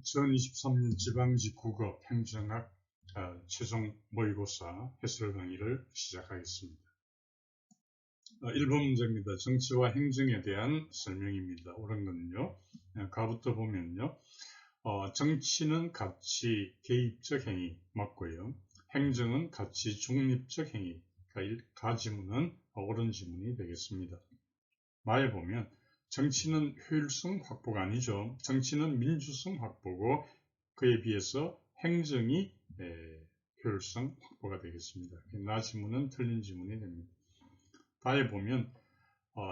2023년 지방직국어 행정학 최종 모의고사 해설 강의를 시작하겠습니다. 1번 문제입니다. 정치와 행정에 대한 설명입니다. 옳은 거는요. 가부터 보면요. 정치는 가치 개입적 행위 맞고요. 행정은 가치 중립적 행위. 가 지문은 옳은 지문이 되겠습니다. 마에 보면 정치는 효율성 확보가 아니죠. 정치는 민주성 확보고 그에 비해서 행정이 효율성 확보가 되겠습니다. 나 지문은 틀린 지문이 됩니다. 다에 보면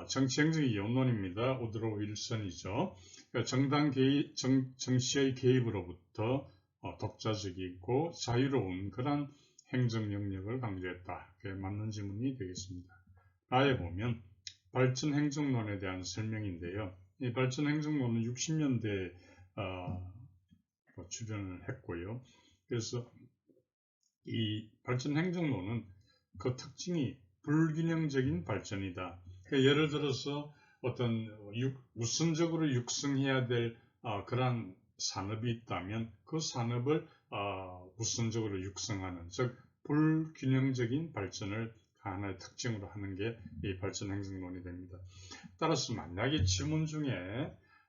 정치 행정의 이원론입니다. 우드로우 윌슨이죠. 그러니까 정치의 개입으로부터 독자적이고 자유로운 그런 행정 영역을 강조했다. 그게 맞는 지문이 되겠습니다. 다에 보면 발전행정론에 대한 설명인데요. 이 발전행정론은 60년대에 출연을 했고요. 그래서 이 발전행정론은 그 특징이 불균형적인 발전이다. 그러니까 예를 들어서 어떤 우선적으로 육성해야 될 그런 산업이 있다면 그 산업을 우선적으로 육성하는, 즉 불균형적인 발전을 하나의 특징으로 하는 게 이 발전행정론이 됩니다. 따라서 만약에 지문 중에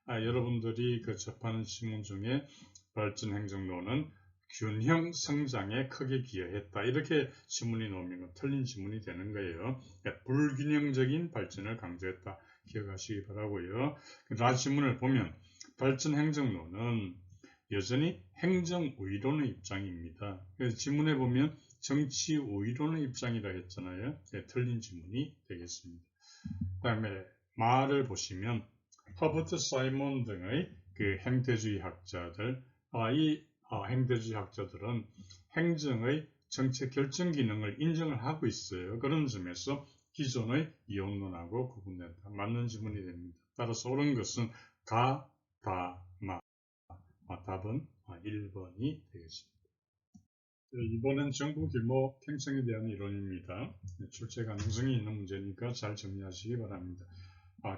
여러분들이 접하는 지문 중에 발전행정론은 균형 성장에 크게 기여했다, 이렇게 지문이 나오면 틀린 지문이 되는 거예요. 그러니까 불균형적인 발전을 강조했다, 기억하시기 바라고요. 나 지문을 보면 발전행정론은 여전히 행정우위론의 입장입니다. 그래서 지문에 보면 정치우위론의 입장이라 했잖아요. 네, 틀린 지문이 되겠습니다. 그 다음에 말을 보시면 허버트 사이먼 등의 그 행태주의 학자들, 이 행태주의 학자들은 행정의 정책 결정 기능을 인정을 하고 있어요. 그런 점에서 기존의 이원론하고 구분된다. 맞는 지문이 됩니다. 따라서 옳은 것은 가, 다, 마. 답은 1번이 되겠습니다. 이번엔 정부 규모 팽창에 대한 이론입니다. 출제 가능성이 있는 문제니까 잘 정리하시기 바랍니다.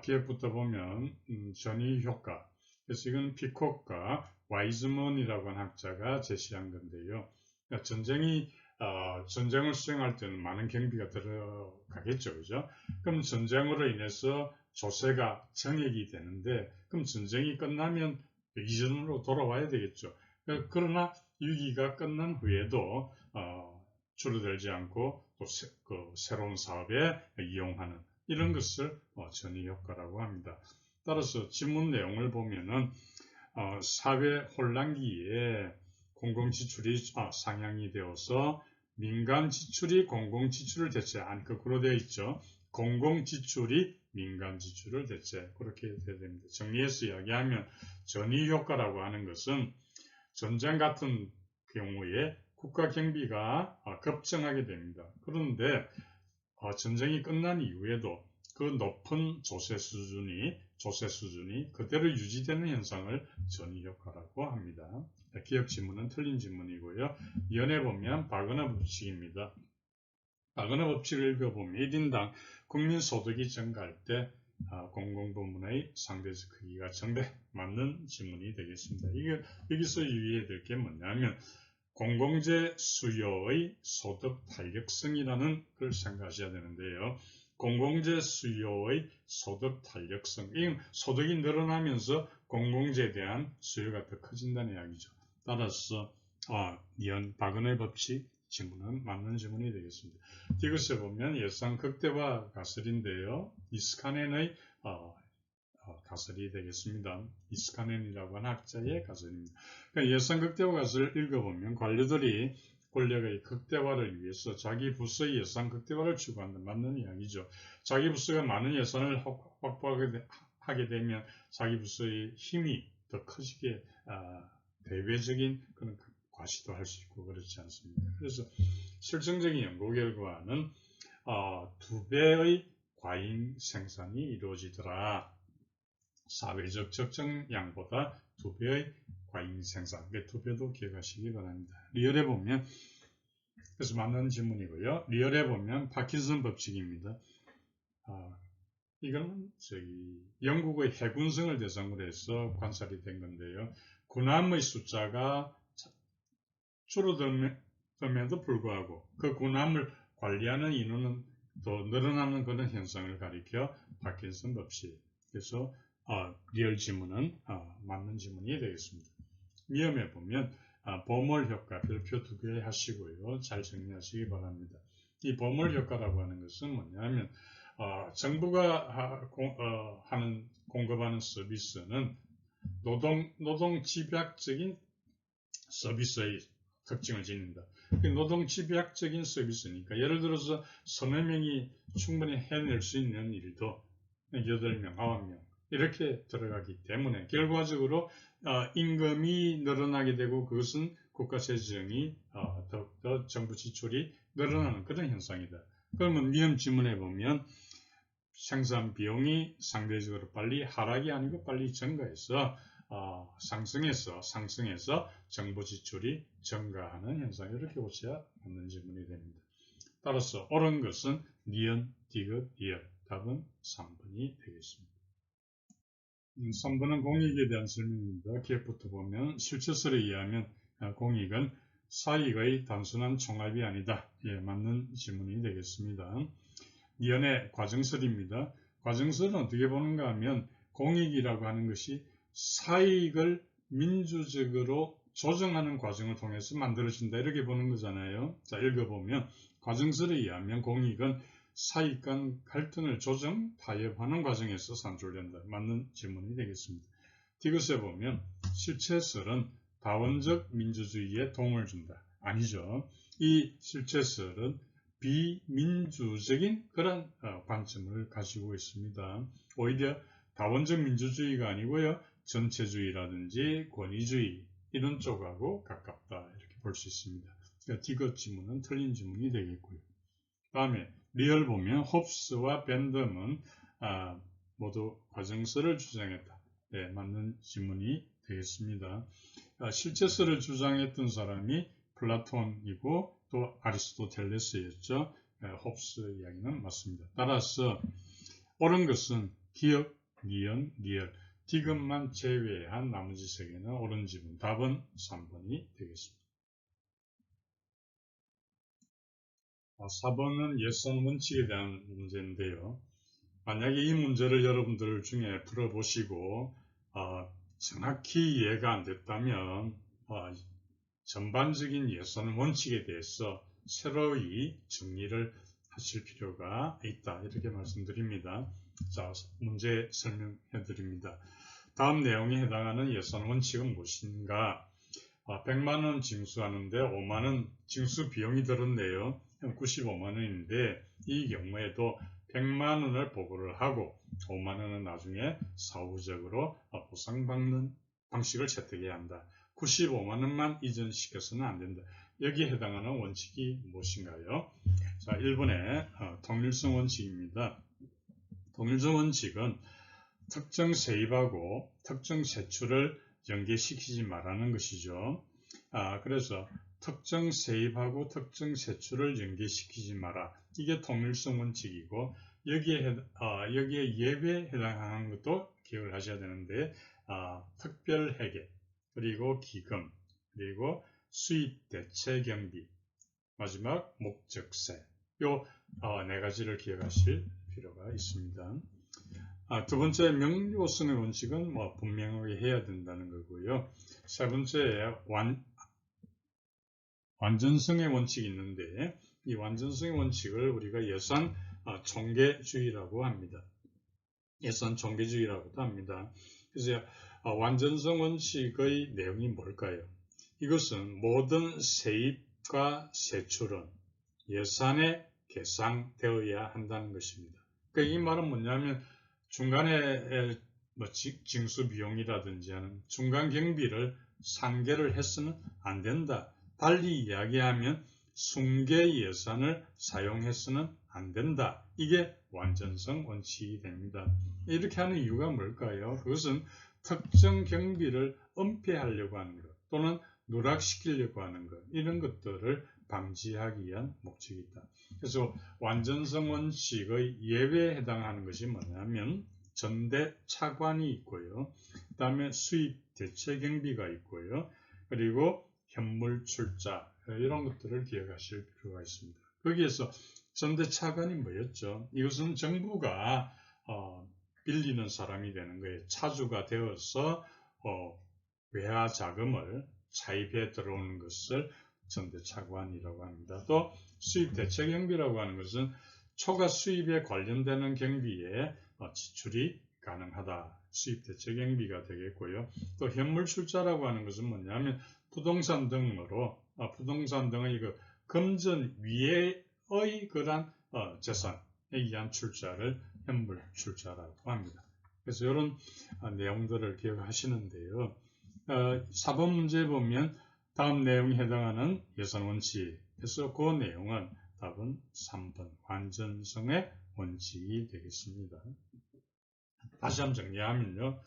기억부터 보면 전이 효과. 그래서 이건 피콕과 와이즈먼이라고 하는 학자가 제시한 건데요. 그러니까 전쟁을 수행할 때는 많은 경비가 들어가겠죠, 그죠? 그럼 전쟁으로 인해서 조세가 정액이 되는데, 그럼 전쟁이 끝나면 이전으로 돌아와야 되겠죠. 그러나 위기가 끝난 후에도 줄어들지 않고 또 새로운 사업에 이용하는 이런 것을 전이 효과라고 합니다. 따라서 지문 내용을 보면은 사회 혼란기에 공공지출이 상향이 되어서 민간지출이 공공지출을 대체한, 거꾸로 되어 있죠. 공공지출이 민간지출을 대체, 그렇게 돼야 됩니다. 정리해서 이야기하면 전이효과라고 하는 것은 전쟁 같은 경우에 국가 경비가 급증하게 됩니다. 그런데 전쟁이 끝난 이후에도 그 높은 조세 수준이 그대로 유지되는 현상을 전이효과라고 합니다. 기억 지문은 틀린 지문이고요. 연에 보면 바그너 법칙입니다. 바그너 법칙을 읽어보면 1인당 국민소득이 증가할 때 공공부문의 상대적 크기가 증대, 맞는 지문이 되겠습니다. 여기서 유의해야 될 게 뭐냐면 공공재 수요의 소득 탄력성이라는 걸 생각하셔야 되는데요. 공공재 수요의 소득 탄력성, 이 소득이 늘어나면서 공공재에 대한 수요가 더 커진다는 이야기죠. 따라서 바그너의 법칙 지문은 맞는 지문이 되겠습니다. 이것에 보면 예산 극대화 가설인데요. 이스카넨의 가설이 되겠습니다. 이스카넨이라고 하는 학자의 가설입니다. 그러니까 예산 극대화 가설을 읽어보면 관료들이 권력의 극대화를 위해서 자기 부서의 예산 극대화를 추구한다. 맞는 이야기죠. 자기 부서가 많은 예산을 확보하게 되면 자기 부서의 힘이 더 커지게 대외적인 그런 과시도 할 수 있고 그렇지 않습니까? 그래서 실증적인 연구 결과는 2배의 과잉 생산이 이루어지더라. 사회적 적정량보다 2배의 과잉 생산, 2배도 기억하시기 바랍니다. 리얼에 보면, 그래서 맞는 질문이고요. 리얼에 보면 파킨슨 법칙입니다. 이거는 영국의 해군성을 대상으로 해서 관찰이 된 건데요. 군함의 숫자가 줄어들면도 불구하고 그 군함을 관리하는 인원은 또 늘어나는 그런 현상을 가리켜 파킨슨 법칙. 그래서 리얼 지문은 맞는 지문이 되겠습니다. 미음에 보면 버몰 효과 별표 2개 하시고요. 잘 정리하시기 바랍니다. 이 버몰 효과라고 하는 것은 뭐냐면 정부가 공급하는 서비스는 노동 집약적인 서비스의 특징을 지닌다. 노동 집약적인 서비스니까 예를 들어서 서너 명이 충분히 해낼 수 있는 일도 8명, 9명 이렇게 들어가기 때문에 결과적으로 임금이 늘어나게 되고 그것은 국가 재정이 더욱더 정부 지출이 늘어나는 그런 현상이다. 그러면 미음 지문에 보면 생산 비용이 상대적으로 빨리 하락이 아니고 빨리 증가해서 상승해서 정부 지출이 증가하는 현상 이렇게 보셔야 맞는 지문이 됩니다. 따라서 옳은 것은 니은, 디귿, 리얼 답은 3번이 되겠습니다. 3번은 공익에 대한 설명입니다. 기억부터 보면 실체설에 의하면 공익은 사익의 단순한 총합이 아니다. 예, 맞는 지문이 되겠습니다. 니은의 과정설입니다. 과정설은 어떻게 보는가 하면 공익이라고 하는 것이 사익을 민주적으로 조정하는 과정을 통해서 만들어진다 이렇게 보는 거잖아요. 자, 읽어보면 과정설에 의하면 공익은 사익 간 갈등을 조정, 타협하는 과정에서 산출된다. 맞는 지문이 되겠습니다. 디귿에 보면 실체설은 다원적 민주주의에 도움을 준다. 아니죠. 이 실체설은 비민주적인 그런 관점을 가지고 있습니다. 오히려 다원적 민주주의가 아니고요. 전체주의라든지 권위주의 이런 쪽하고 가깝다 이렇게 볼 수 있습니다. 그러니까 디귿 지문은 틀린 지문이 되겠고요. 다음에 리얼 보면 홉스와 벤덤은 모두 과정설을 주장했다. 네, 맞는 지문이 되겠습니다. 실체설을 주장했던 사람이 플라톤이고 또 아리스토텔레스였죠. 홉스 이야기는 맞습니다. 따라서 옳은 것은 기억, 니은, 리얼, 디귿만 제외한 나머지 세 개는 옳은 지문. 답은 3번이 되겠습니다. 4번은 예산 원칙에 대한 문제인데요. 만약에 이 문제를 여러분들 중에 풀어보시고 정확히 이해가 안 됐다면 전반적인 예산 원칙에 대해서 새로이 정리를 하실 필요가 있다. 이렇게 말씀드립니다. 자, 문제 설명해 드립니다. 다음 내용에 해당하는 예산 원칙은 무엇인가? 100만원 징수하는데 5만원 징수 비용이 들었네요. 95만원인데 이 경우에도 100만원을 보고를 하고 5만원은 나중에 사후적으로 보상받는 방식을 채택해야 한다. 95만원만 이전시켜서는 안 된다. 여기에 해당하는 원칙이 무엇인가요? 자, 1번의 동일성 원칙입니다. 동일성 원칙은 특정 세입하고 특정 세출을 연계시키지 말라는 것이죠. 그래서 특정 세입하고 특정 세출을 연계시키지 마라. 이게 통일성 원칙이고 여기에 예외에 해당하는 것도 기억을 하셔야 되는데 특별회계, 그리고 기금, 그리고 수입대체경비, 마지막 목적세 요 네 가지를 기억하실 필요가 있습니다. 두 번째 명료성의 원칙은 분명하게 해야 된다는 거고요. 세 번째 완전성의 원칙이 있는데 이 완전성의 원칙을 우리가 예산 총계주의라고 합니다. 예산 총계주의라고도 합니다. 그래서 완전성 원칙의 내용이 뭘까요? 이것은 모든 세입과 세출은 예산에 계상되어야 한다는 것입니다. 그러니까 이 말은 뭐냐면 중간에 징수 비용이라든지 하는 중간 경비를 상계를 해서는 안 된다. 달리 이야기하면 순계 예산을 사용해서는 안 된다. 이게 완전성 원칙이 됩니다. 이렇게 하는 이유가 뭘까요? 그것은 특정 경비를 은폐하려고 하는 것 또는 누락시키려고 하는 것 이런 것들을 방지하기 위한 목적이 있다. 그래서 완전성 원칙의 예외에 해당하는 것이 뭐냐면 전대 차관이 있고요. 그 다음에 수입 대체 경비가 있고요. 그리고 현물 출자 이런 것들을 기억하실 필요가 있습니다. 거기에서 전대 차관이 뭐였죠? 이것은 정부가 빌리는 사람이 되는 거예요. 차주가 되어서 외화 자금을 차입해 들어오는 것을 전대 차관이라고 합니다. 또 수입 대체 경비라고 하는 것은 초과 수입에 관련되는 경비에 지출이 가능하다. 수입 대체 경비가 되겠고요. 또 현물 출자라고 하는 것은 뭐냐면 부동산 등으로 부동산 등의 그 금전 위에의 그러한 재산에 의한 출자를 현물 출자라고 합니다. 그래서 이런 내용들을 기억하시는데요. 4번 문제 보면 다음 내용에 해당하는 예산 원칙에서 그 내용은 답은 3번 완전성의 원칙이 되겠습니다. 다시 한번 정리하면요.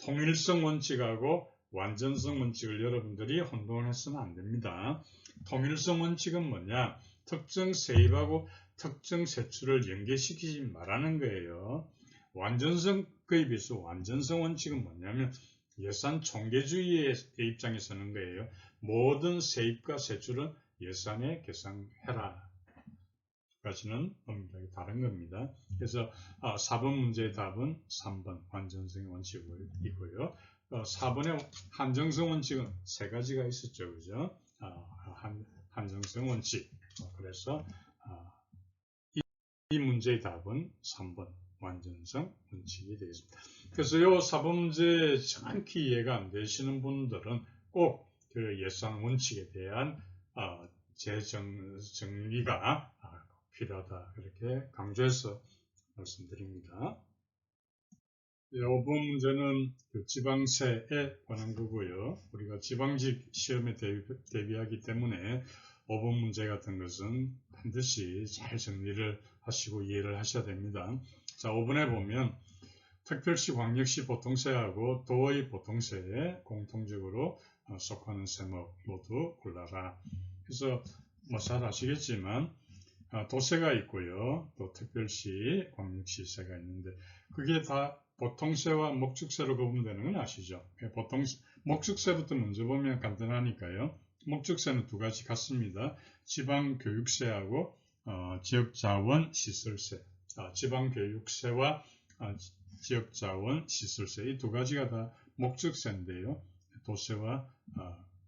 통일성 원칙하고 완전성 원칙을 여러분들이 혼동을 해서는 안 됩니다. 통일성 원칙은 뭐냐? 특정 세입하고 특정 세출을 연계시키지 말라는 거예요. 완전성, 그에 비해서 완전성 원칙은 뭐냐면 예산 총계주의의 입장에서는 거예요. 모든 세입과 세출은 예산에 계산해라. 까지는 엄밀하게 다른 겁니다. 그래서 4번 문제의 답은 3번 완전성의 원칙이고요. 4번의 한정성 원칙은 세 가지가 있었죠. 그죠? 한정성 원칙. 그래서 이 문제의 답은 3번 완전성 원칙이 되겠습니다. 그래서 이 4번 문제 정확히 이해가 안 되시는 분들은 꼭 그 예산 원칙에 대한 재정리가 필요하다. 그렇게 강조해서 말씀드립니다. 5번 문제는 그 지방세에 관한 거고요. 우리가 지방직 시험에 대비하기 때문에 5번 문제 같은 것은 반드시 잘 정리를 하시고 이해를 하셔야 됩니다. 자, 5번에 보면 특별시, 광역시 보통세하고 도의 보통세에 공통적으로 속하는 세목 모두 골라라. 그래서 뭐 잘 아시겠지만 도세가 있고요. 또 특별시, 광역시세가 있는데 그게 다 보통세와 목축세로 구분되는 건 아시죠? 목축세부터 먼저 보면 간단하니까요. 목축세는 두 가지 같습니다. 지방교육세하고 지역자원 시설세. 지방교육세와 지역자원 시설세 이 두 가지가 다 목축세인데요. 도세와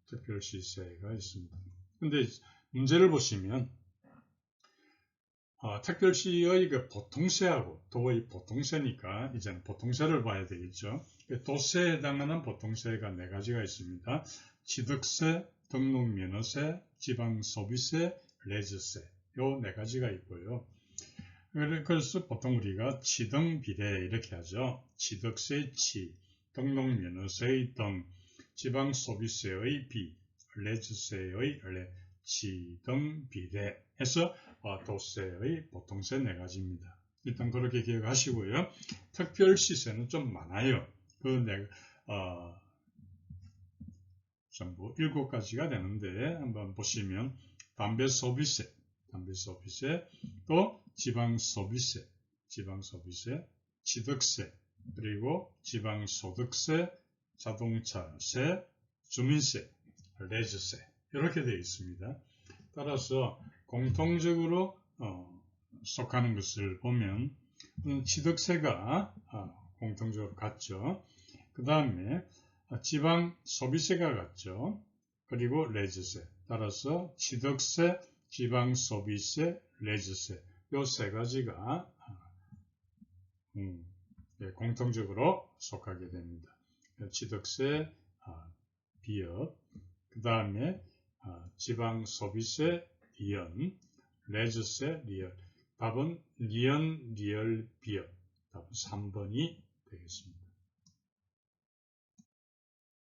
특별시세가 있습니다. 근데 문제를 보시면 특별시의 그 보통세하고 도의 보통세니까 이제는 보통세를 봐야 되겠죠. 도세에 해당하는 보통세가 네 가지가 있습니다. 취득세, 등록면허세, 지방소비세, 레저세 요 네 가지가 있고요. 그래서 보통 우리가 취등비례 이렇게 하죠. 취득세의 취, 등록면허세의 등, 지방소비세의 비, 레저세의 레, 취등비례 해서 도세의 보통세 네 가지입니다. 일단 그렇게 기억하시고요. 특별시세는 좀 많아요. 전부 7가지가 되는데 한번 보시면 담배소비세, 또 지방소비세, 취득세, 그리고 지방소득세, 자동차세, 주민세, 레저세 이렇게 되어 있습니다. 따라서 공통적으로 속하는 것을 보면 취득세가 공통적으로 같죠. 그 다음에 지방소비세가 같죠. 그리고 레저세. 따라서 취득세, 지방소비세, 레저세 이 세 가지가 공통적으로 속하게 됩니다. 취득세, 비업, 그 다음에 지방소비세, 리연, 레저세, 리연. 답은 리연, 리얼, 비업. 답은 3번이 되겠습니다.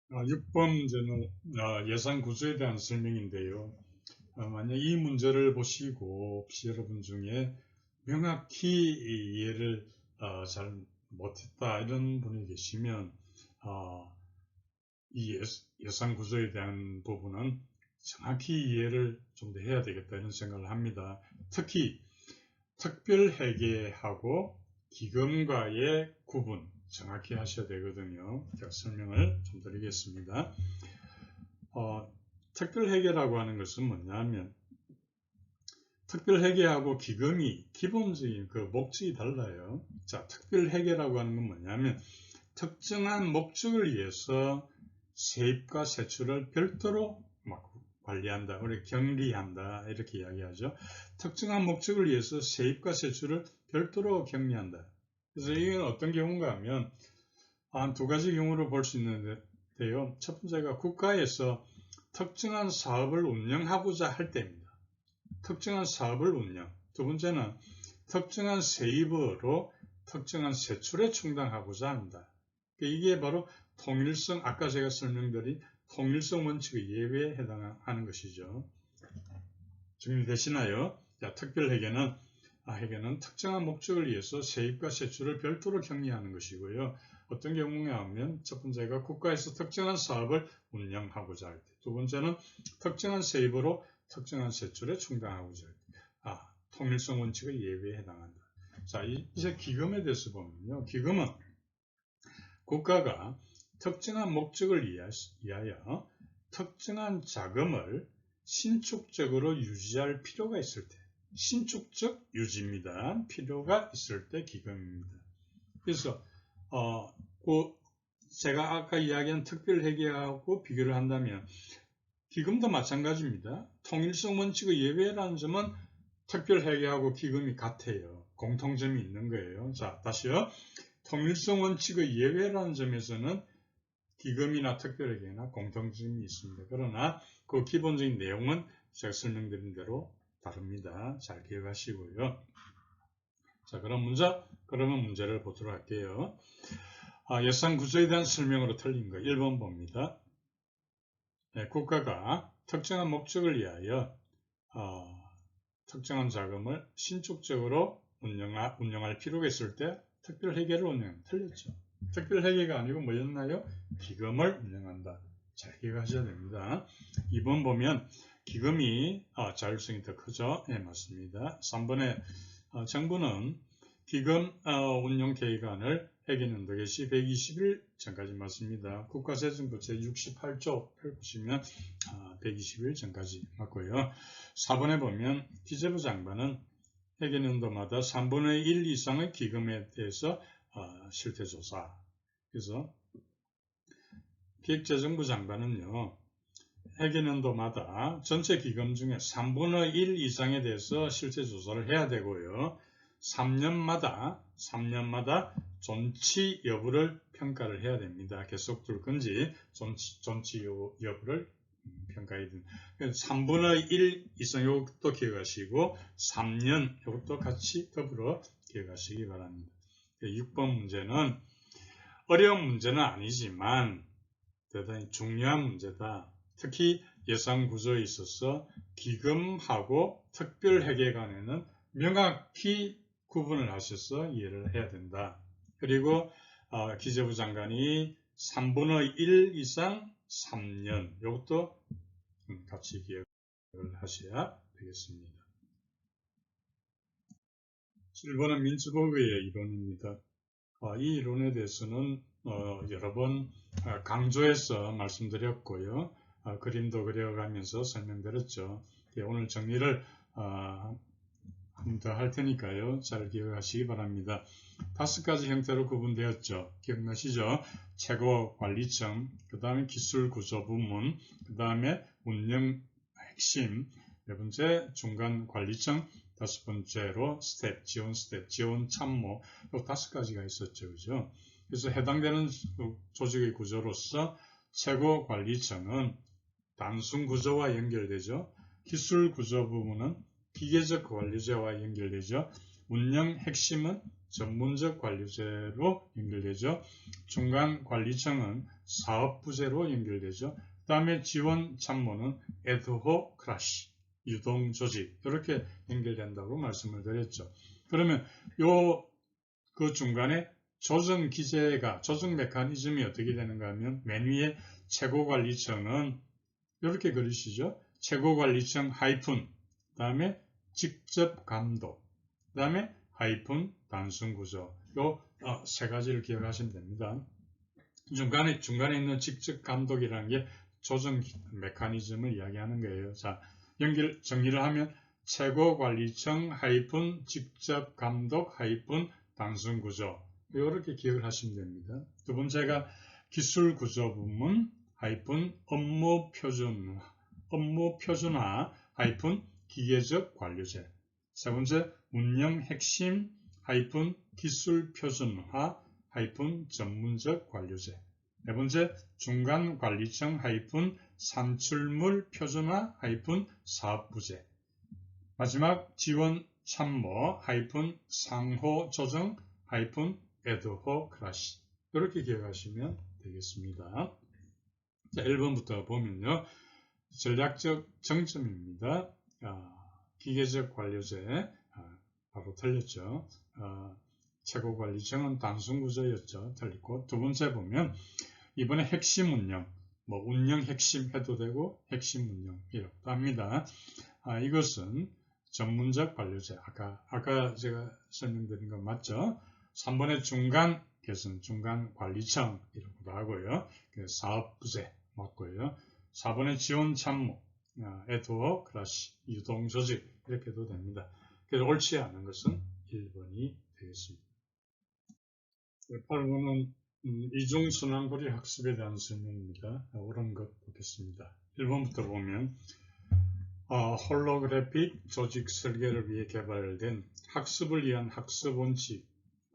6번 문제는 예산 구조에 대한 설명인데요. 만약 이 문제를 보시고 혹시 여러분 중에 명확히 이해를 잘 못했다 이런 분이 계시면 이 예산 구조에 대한 부분은 정확히 이해를 좀 더 해야 되겠다 이런 생각을 합니다. 특히 특별회계하고 기금과의 구분, 정확히 하셔야 되거든요. 제가 설명을 좀 드리겠습니다. 특별회계라고 하는 것은 뭐냐면 특별회계하고 기금이 기본적인 그 목적이 달라요. 자, 특별회계라고 하는 건 뭐냐면 특정한 목적을 위해서 세입과 세출을 별도로 관리한다, 우리 격리한다 이렇게 이야기하죠. 특정한 목적을 위해서 세입과 세출을 별도로 격리한다. 그래서 이건 어떤 경우인가 하면 한 두 가지 경우로 볼 수 있는데요. 첫 번째가 국가에서 특정한 사업을 운영하고자 할 때입니다. 특정한 사업을 운영. 두 번째는 특정한 세입으로 특정한 세출에 충당하고자 한다. 이게 바로 통일성, 아까 제가 설명드린 통일성 원칙의 예외에 해당하는 것이죠. 정리되시나요? 자, 특별회계는 특정한 목적을 위해서 세입과 세출을 별도로 격리하는 것이고요. 어떤 경우가 하면 첫 번째가 국가에서 특정한 사업을 운영하고자 할 때, 두 번째는 특정한 세입으로 특정한 세출에 충당하고자 할 때, 통일성 원칙의 예외에 해당한다. 자, 이제 기금에 대해서 보면요. 기금은 국가가 특정한 목적을 위하여 특정한 자금을 신축적으로 유지할 필요가 있을 때, 신축적 유지입니다. 필요가 있을 때 기금입니다. 그래서 제가 아까 이야기한 특별회계하고 비교를 한다면 기금도 마찬가지입니다. 통일성 원칙의 예외라는 점은 특별회계하고 기금이 같아요. 공통점이 있는 거예요. 자, 다시요. 통일성 원칙의 예외라는 점에서는 기금이나 특별회계나 공통점이 있습니다. 그러나 그 기본적인 내용은 제가 설명드린 대로 다릅니다. 잘 기억하시고요. 자, 그러면 문제를 보도록 할게요. 예산 구조에 대한 설명으로 틀린 거 1번 봅니다. 네, 국가가 특정한 목적을 위하여 특정한 자금을 신축적으로 운영할 필요가 있을 때 특별회계를 운영한다. 틀렸죠. 특별회계가 아니고 뭐였나요? 기금을 운영한다. 잘 기억하셔야 됩니다. 2번 보면 기금이 자율성이 더 크죠? 네, 맞습니다. 3번에 정부는 기금 운용 계획안을 회계연도 시 120일 전까지 맞습니다. 국가세정부 제68조를 보시면 120일 전까지 맞고요. 4번에 보면 기재부 장관은 회계연도마다 3분의 1 이상의 기금에 대해서 실태조사. 그래서 기획재정부 장관은요, 회계연도마다 전체 기금 중에 3분의 1 이상에 대해서 실태조사를 해야 되고요. 3년마다 존치 여부를 평가를 해야 됩니다. 계속 둘 건지 존치 여부를 평가해야 됩니다. 3분의 1 이상 이것도 기억하시고 3년 이것도 같이 더불어 기억하시기 바랍니다. 6번 문제는 어려운 문제는 아니지만 대단히 중요한 문제다. 특히 예산 구조에 있어서 기금하고 특별회계 간에는 명확히 구분을 하셔서 이해를 해야 된다. 그리고 기재부 장관이 3분의 1 이상 3년 이것도 같이 기억을 하셔야 되겠습니다. 7번은 민주법의 이론입니다. 이 이론에 대해서는 여러 번 강조해서 말씀드렸고요. 그림도 그려가면서 설명드렸죠. 오늘 정리를 한 번 더 할 테니까요. 잘 기억하시기 바랍니다. 5가지 형태로 구분되었죠. 기억나시죠? 최고관리청, 그 다음에 기술구조부문, 그 다음에 운영 핵심, 4번째 중간관리청, 5번째로 지원 참모, 이 5가지가 있었죠. 그죠? 그래서 해당되는 조직의 구조로서 최고관리청은 단순구조와 연결되죠. 기술구조부문은 기계적 관리제와 연결되죠. 운영 핵심은 전문적 관리제로 연결되죠. 중간관리청은 사업부제로 연결되죠. 그 다음에 지원 참모는 에드호크라시, 유동조직 이렇게 연결된다고 말씀을 드렸죠. 그러면 그 중간에 조정 기제가, 조정 메커니즘이 어떻게 되는가 하면 맨 위에 최고관리청은 이렇게 그리시죠. 최고관리청 하이픈, 그 다음에 직접 감독, 그 다음에 하이픈 단순구조. 요 세 가지를 기억하시면 됩니다. 중간에 있는 직접 감독이라는 게 조정 메커니즘을 이야기하는 거예요. 자, 정리를 하면 최고관리청 하이픈 직접 감독 하이픈 단순 구조, 이렇게 기억을 하시면 됩니다. 두 번째가 기술 구조 부문 하이픈 업무 표준화 하이픈 기계적 관료제. 세 번째 운영 핵심 하이픈 기술 표준화 하이픈 전문적 관료제. 네 번째 중간관리청 하이픈 산출물 표준화 하이픈 사업부제. 마지막 지원 참모 하이픈 상호 조정 하이픈 에드호크라시. 이렇게 기억하시면 되겠습니다. 자, 1번부터 보면요. 전략적 정점입니다. 기계적 관료제, 바로 틀렸죠. 최고관리청은 단순구조였죠. 틀리고. 두 번째 보면 이번에 핵심 운영, 운영 핵심 해도 되고 핵심 운영 이렇게 합니다. 이것은 전문적 관료제. 아까 제가 설명드린 거 맞죠? 3번의 중간 개선, 중간 관리청 이라고도 하고요. 사업부제 맞고요. 4번의 지원 참모, 에드호크라시, 유동 조직 이렇게도 됩니다. 그래서 옳지 않은 것은 1번이 되겠습니다. 8번은 이중순환고리 학습에 대한 설명입니다. 옳은 것 보겠습니다. 1번부터 보면 홀로그래픽 조직 설계를 위해 개발된 학습을 위한 학습 원칙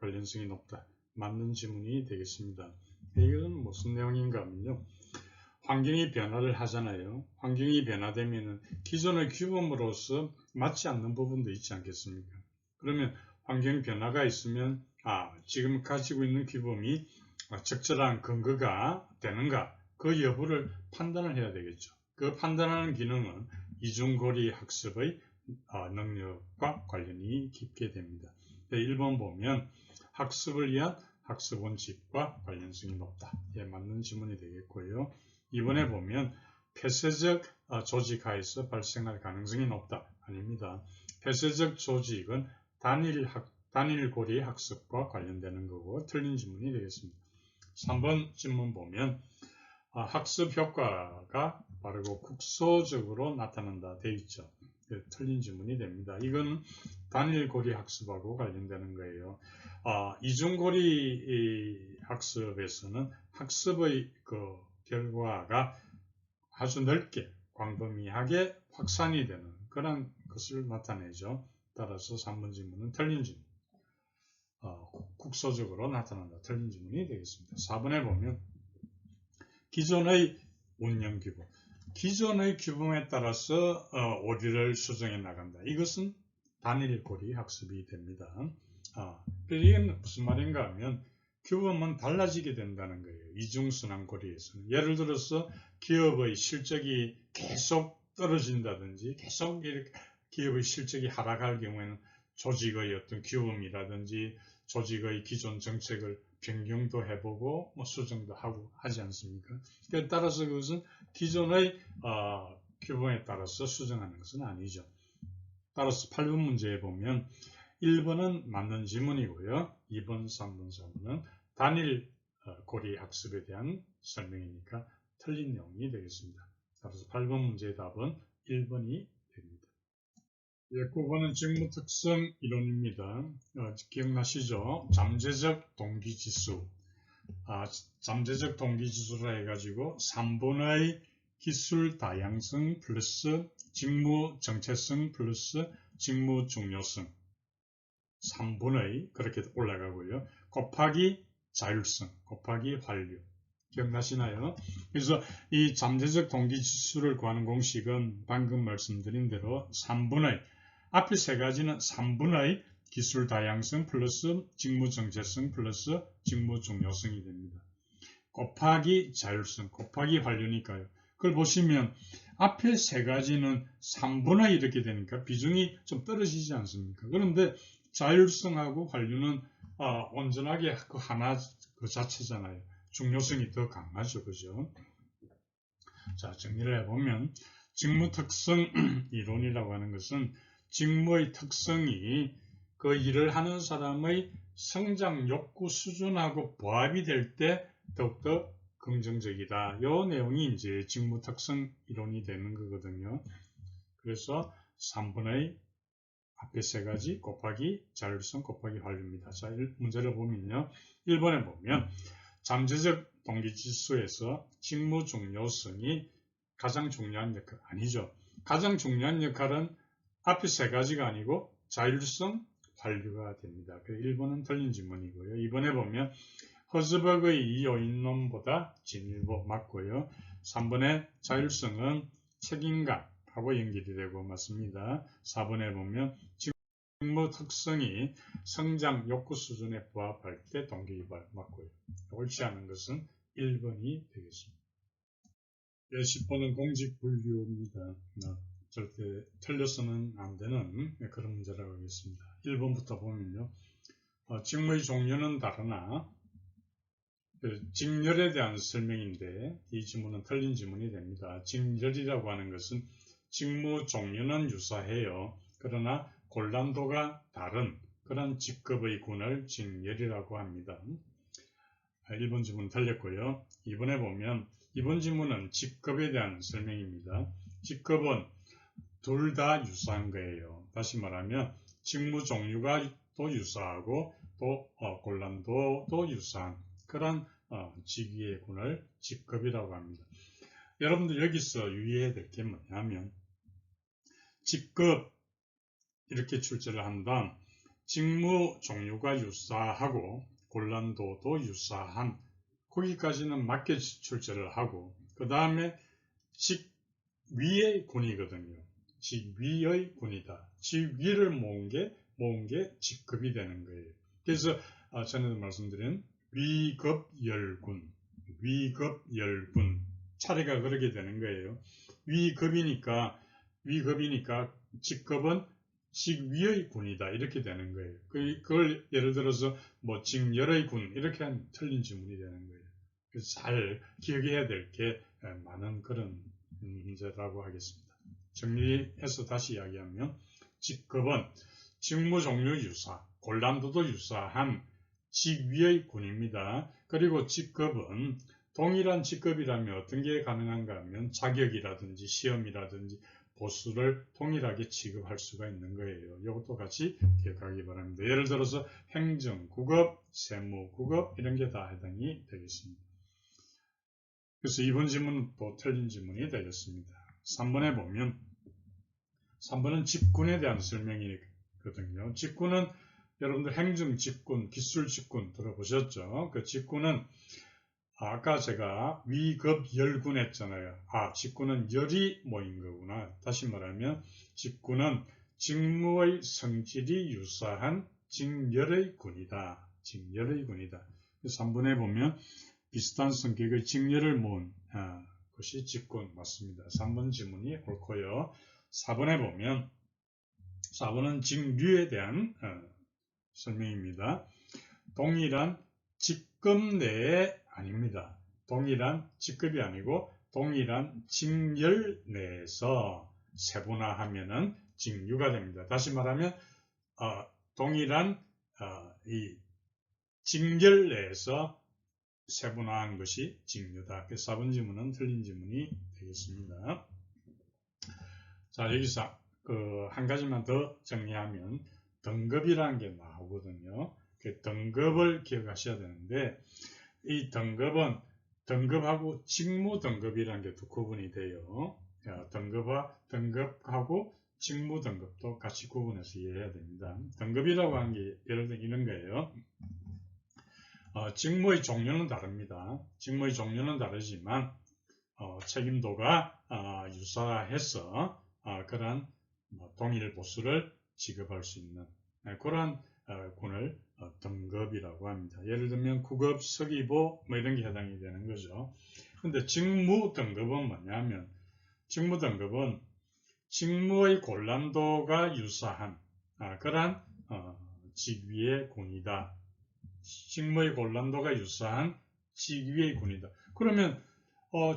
관련성이 높다. 맞는 지문이 되겠습니다. 이건 무슨 내용인가 하면요. 환경이 변화를 하잖아요. 환경이 변화되면 기존의 규범으로서 맞지 않는 부분도 있지 않겠습니까? 그러면 환경 변화가 있으면 지금 가지고 있는 규범이 적절한 근거가 되는가, 그 여부를 판단을 해야 되겠죠. 그 판단하는 기능은 이중고리 학습의 능력과 관련이 깊게 됩니다. 1번 보면 학습을 위한 학습 원칙과 관련성이 높다. 맞는 지문이 되겠고요. 2번에 보면 폐쇄적 조직 하에서 발생할 가능성이 높다. 아닙니다. 폐쇄적 조직은 단일 고리 학습과 관련되는 거고 틀린 지문이 되겠습니다. 3번 질문 보면 학습 효과가 바르고 국소적으로 나타난다 되어 있죠. 틀린 지문이 됩니다. 이건 단일 고리 학습하고 관련되는 거예요. 이중고리 학습에서는 학습의 결과가 아주 넓게 광범위하게 확산이 되는 그런 것을 나타내죠. 따라서 3번 질문은 틀린 질문. 국소적으로 나타난다. 틀린 질문이 되겠습니다. 4번에 보면 기존의 운영 규범. 기존의 규범에 따라서 오류를 수정해 나간다. 이것은 단일 고리 학습이 됩니다. 이건 무슨 말인가 하면 규범은 달라지게 된다는 거예요. 이중순환고리에서는. 예를 들어서 기업의 실적이 계속 떨어진다든지 계속 이렇게 기업의 실적이 하락할 경우에는 조직의 어떤 규범이라든지 조직의 기존 정책을 변경도 해보고 수정도 하고 하지 않습니까? 따라서 그것은 기존의 규범에 따라서 수정하는 것은 아니죠. 따라서 8번 문제에 보면 1번은 맞는 지문이고요. 2번, 3번, 4번은 단일 고리 학습에 대한 설명이니까 틀린 내용이 되겠습니다. 따라서 8번 문제의 답은 1번이 됩니다. 9번은 직무 특성 이론입니다. 기억나시죠? 잠재적 동기지수. 잠재적 동기지수라 해가지고 3번의 기술 다양성 플러스 직무 정체성 플러스 직무 중요성 3분의 그렇게 올라가고요. 곱하기 자율성, 곱하기 활류. 기억나시나요? 그래서 이 잠재적 동기지수를 구하는 공식은 방금 말씀드린 대로 3분의, 앞에 세 가지는 3분의 기술 다양성 플러스 직무 정체성 플러스 직무 중요성이 됩니다. 곱하기 자율성, 곱하기 활류니까요. 그걸 보시면 앞에 세 가지는 3분의 이렇게 되니까 비중이 좀 떨어지지 않습니까? 그런데 자율성하고 활류는 온전하게 그 하나 그 자체잖아요. 중요성이 더 강하죠. 그죠? 자, 정리를 해보면 직무 특성 이론이라고 하는 것은 직무의 특성이 그 일을 하는 사람의 성장 욕구 수준하고 부합이 될 때 더욱더 긍정적이다. 요 내용이 이제 직무 특성 이론이 되는 거거든요. 그래서 3번의 앞에 세 가지 곱하기 자율성 곱하기 활류입니다. 자, 문제를 보면요. 1번에 보면 잠재적 동기지수에서 직무 중요성이 가장 중요한 역할, 아니죠. 가장 중요한 역할은 앞에 세 가지가 아니고 자율성, 활류가 됩니다. 1번은 틀린 질문이고요. 2번에 보면 허즈버그의 이 요인론보다 진일보 맞고요. 3번의 자율성은 책임감하고 연결이 되고 맞습니다. 4번에 보면 직무 특성이 성장 욕구 수준에 부합할 때 동기유발 맞고요. 옳지 않은 것은 1번이 되겠습니다. 10번은 공직분류입니다. 절대 틀려서는 안 되는 그런 문제라고 하겠습니다. 1번부터 보면요. 직무의 종류는 다르나 직렬에 대한 설명인데 이 지문은 틀린 지문이 됩니다. 직렬이라고 하는 것은 직무 종류는 유사해요. 그러나 곤란도가 다른 그런 직급의 군을 직렬이라고 합니다. 1번 지문 틀렸고요. 2번에 보면 이번 지문은 직급에 대한 설명입니다. 직급은 둘 다 유사한 거예요. 다시 말하면 직무 종류가 또 유사하고 또 곤란도도 유사한 그런 직위의 군을 직급이라고 합니다. 여러분들 여기서 유의해야 될 게 뭐냐면 직급 이렇게 출제를 한다음 직무 종류가 유사하고 곤란도도 유사한 거기까지는 맞게 출제를 하고 그 다음에 직위의 군이거든요. 직위의 군이다. 직위를 모은 게 직급이 되는 거예요. 그래서 전에도 말씀드린 위급열군, 위급열군 차례가 그렇게 되는 거예요. 위급이니까 직급은 직위의 군이다 이렇게 되는 거예요. 그걸 예를 들어서 뭐 직열의 군 이렇게 하면 틀린 지문이 되는 거예요. 그래서 잘 기억해야 될 게 많은 그런 문제라고 하겠습니다. 정리해서 다시 이야기하면 직급은 직무 종류 유사, 곤란도도 유사한 직위의 군입니다. 그리고 직급은 동일한 직급이라면 어떤 게 가능한가 하면 자격이라든지 시험이라든지 보수를 동일하게 취급할 수가 있는 거예요. 이것도 같이 기억하기 바랍니다. 예를 들어서 행정, 국업, 세무, 국업 이런 게 다 해당이 되겠습니다. 그래서 이번 지문은 또 틀린 지문이 되겠습니다. 3번에 보면 3번은 직군에 대한 설명이거든요. 직군은 여러분들 행정 직군, 기술 직군 들어보셨죠? 그 직군은 아까 제가 위급열군 했잖아요. 직군은 열이 모인 거구나. 다시 말하면 직군은 직무의 성질이 유사한 직열의 군이다. 직열의 군이다. 3번에 보면 비슷한 성격의 직열을 모은 것이 직군 맞습니다. 3번 지문이 옳고요. 4번에 보면 4번은 직류에 대한 설명입니다. 동일한 직급 내에 아닙니다. 동일한 직급이 아니고 동일한 직렬 내에서 세분화하면은 직류가 됩니다. 다시 말하면 동일한 이 직렬 내에서 세분화한 것이 직류다. 그래서 4번 지문은 틀린 지문이 되겠습니다. 자, 여기서 한 가지만 더 정리하면 등급이라는 게 나오거든요. 그 등급을 기억하셔야 되는데 이 등급은 등급하고 직무 등급이라는 게 두 구분이 돼요. 등급하고 직무 등급도 같이 구분해서 이해해야 됩니다. 등급이라고 하는 게 예를 들어 이런 거예요. 직무의 종류는 다릅니다. 직무의 종류는 다르지만 책임도가 유사해서 그런 동일 보수를 지급할 수 있는 그런 군을 등급이라고 합니다. 예를 들면 구급, 서기보 뭐 이런 게 해당이 되는 거죠. 근데 직무 등급은 뭐냐면 직무 등급은 직무의 곤란도가 유사한 그런 직위의 군이다. 직무의 곤란도가 유사한 직위의 군이다. 그러면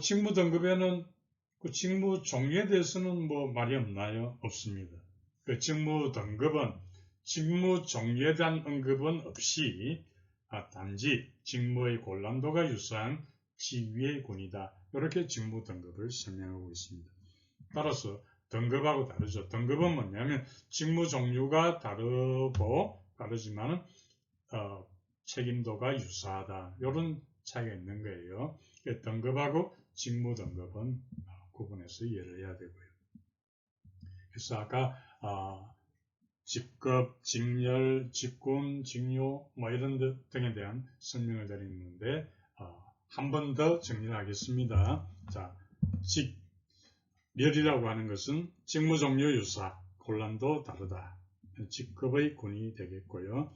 직무 등급에는 그 직무 종류에 대해서는 뭐 말이 없나요? 없습니다. 그 직무 등급은 직무 종류에 대한 언급은 없이 단지 직무의 곤란도가 유사한 지위의 군이다. 이렇게 직무 등급을 설명하고 있습니다. 따라서 등급하고 다르죠. 등급은 뭐냐면 직무 종류가 다르지만 책임도가 유사하다. 이런 차이가 있는 거예요. 등급하고 직무 등급은 구분해서 이해를 해야 되고요. 그래서 아까 직급, 직렬, 직군, 직료 이런 등에 대한 설명을 드렸는데 한 번 더 정리를 하겠습니다. 자, 직렬이라고 하는 것은 직무 종류 유사, 곤란도 다르다. 직급의 군이 되겠고요.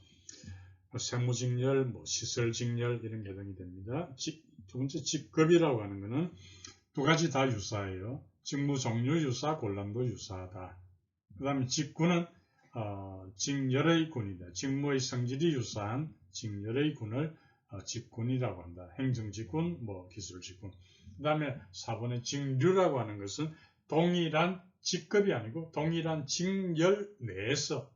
세무직렬, 시설직렬 이런 게 해당이 됩니다. 두 번째 직급이라고 하는 것은 두 가지 다 유사해요. 직무 종류 유사, 곤란도 유사하다. 그 다음에 직군은 직렬의 군이다. 직무의 성질이 유사한 직렬의 군을 직군이라고 한다. 행정직군, 기술직군. 그 다음에 4번의 직류라고 하는 것은 동일한 직급이 아니고 동일한 직렬 내에서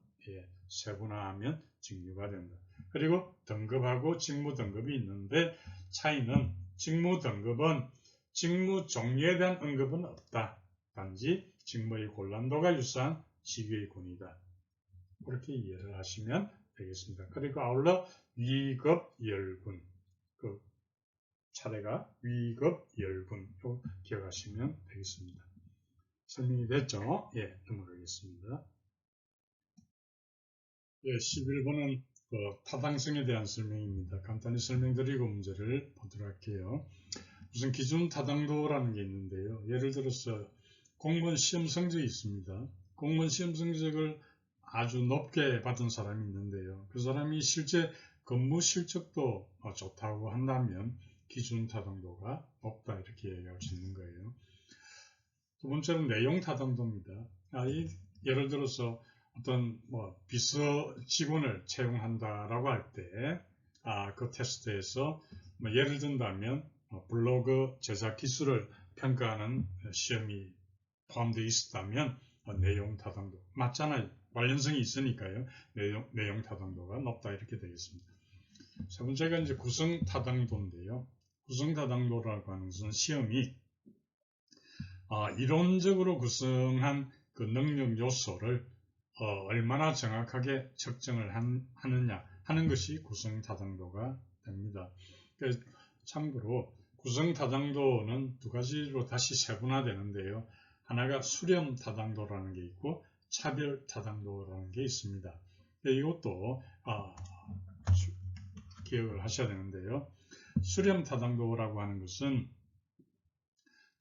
세분화하면 직류가 된다. 그리고 등급하고 직무 등급이 있는데 차이는 직무 등급은 직무 종류에 대한 언급은 없다. 단지 직무의 곤란도가 유사한 직위의 군이다. 그렇게 이해를 하시면 되겠습니다. 그리고 아울러 위급 열군, 그 차례가 위급 열군 기억하시면 되겠습니다. 설명이 됐죠? 예, 넘어가겠습니다. 예, 11번은 타당성에 대한 설명입니다. 간단히 설명드리고 문제를 보도록 할게요. 우선 기준 타당도라는 게 있는데요. 예를 들어서 공무원 시험 성적이 있습니다. 공무원 시험 성적을 아주 높게 받은 사람이 있는데요. 그 사람이 실제 근무 실적도 좋다고 한다면 기준 타당도가 높다 이렇게 얘기할 수 있는 거예요. 두 번째는 내용 타당도입니다. 예를 들어서 어떤 비서 직원을 채용한다라고 할 때 그 테스트에서 예를 든다면 블로그 제작 기술을 평가하는 시험이 포함되어 있었다면 내용 타당도 맞잖아요. 관련성이 있으니까요. 내용 타당도가 높다 이렇게 되겠습니다. 세 번째가 이제 구성 타당도인데요. 구성 타당도라고 하는 것은 시험이 이론적으로 구성한 그 능력 요소를 얼마나 정확하게 측정을 하느냐 하는 것이 구성 타당도가 됩니다. 참고로 구성 타당도는 두 가지로 다시 세분화되는데요. 하나가 수렴 타당도라는 게 있고 차별 타당도라는 게 있습니다. 이것도 기억을 하셔야 되는데요. 수렴 타당도라고 하는 것은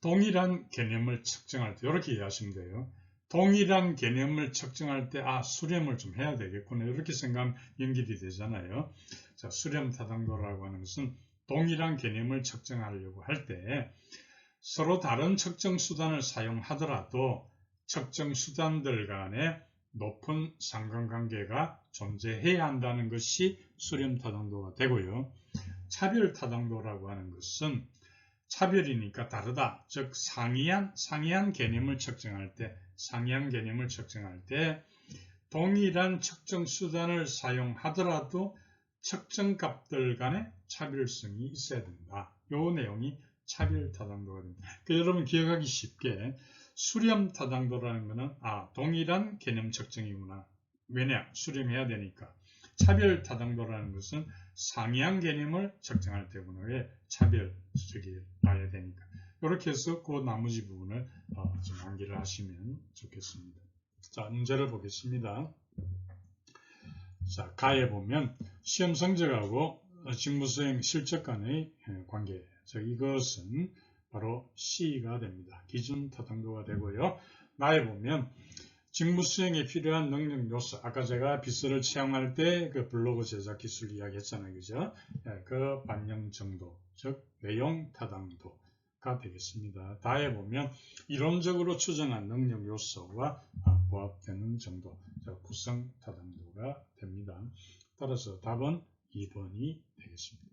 동일한 개념을 측정할 때 이렇게 이해하시면 돼요. 동일한 개념을 측정할 때 수렴을 좀 해야 되겠구나 이렇게 생각하면 연결이 되잖아요. 자, 수렴 타당도라고 하는 것은 동일한 개념을 측정하려고 할 때 서로 다른 측정 수단을 사용하더라도 측정 수단들 간에 높은 상관관계가 존재해야 한다는 것이 수렴 타당도가 되고요. 차별 타당도라고 하는 것은 차별이니까 다르다. 즉 상이한 개념을 측정할 때 동일한 측정 수단을 사용하더라도 측정값들 간의 차별성이 있어야 된다. 이 내용이 차별 타당도가 됩니다. 여러분 기억하기 쉽게 수렴 타당도라는 것은 동일한 개념 측정이구나. 왜냐? 수렴해야 되니까. 차별 타당도라는 것은 상이한 개념을 측정할 때구나. 왜? 차별적이 나야 되니까. 이렇게 해서 그 나머지 부분을 좀 암기를 하시면 좋겠습니다. 자, 문제를 보겠습니다. 자, 가에 보면 시험 성적하고 직무수행 실적 간의 관계. 자, 이것은 바로 C가 됩니다. 기준 타당도가 되고요. 나에 보면 직무수행에 필요한 능력 요소. 아까 제가 비서를 채용할 때 그 블로그 제작 기술 이야기 했잖아요. 그죠? 그 반영 정도, 즉 내용 타당도가 되겠습니다. 다에 보면 이론적으로 추정한 능력 요소와 부합되는 정도, 구성 타당도가 됩니다. 따라서 답은 2번이 되겠습니다.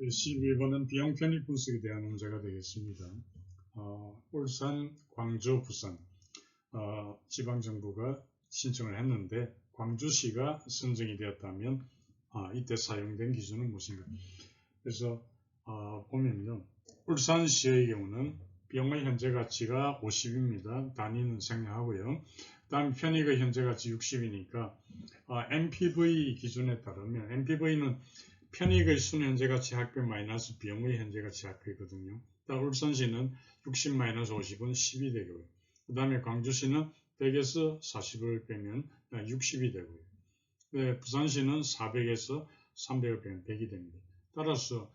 12번은 비용 편입 분석에 대한 문제가 되겠습니다. 울산, 광주, 부산 지방정부가 신청을 했는데 광주시가 선정이 되었다면 이때 사용된 기준은 무엇인가? 그래서 보면요. 울산시의 경우는 비용의 현재 가치가 50입니다. 단위는 생략하고요. 다음 편익의 현재 가치 60이니까 MPV 기준에 따르면 MPV는 편익의 순현재 가치 합계 마이너스 비용의 현재 가치 합계거든요. 울산시는 60 마이너스 50은 10이 되고요. 그 다음에 광주시는 100에서 40을 빼면 60이 되고요. 네, 부산시는 400에서 300을 빼면 100이 됩니다. 따라서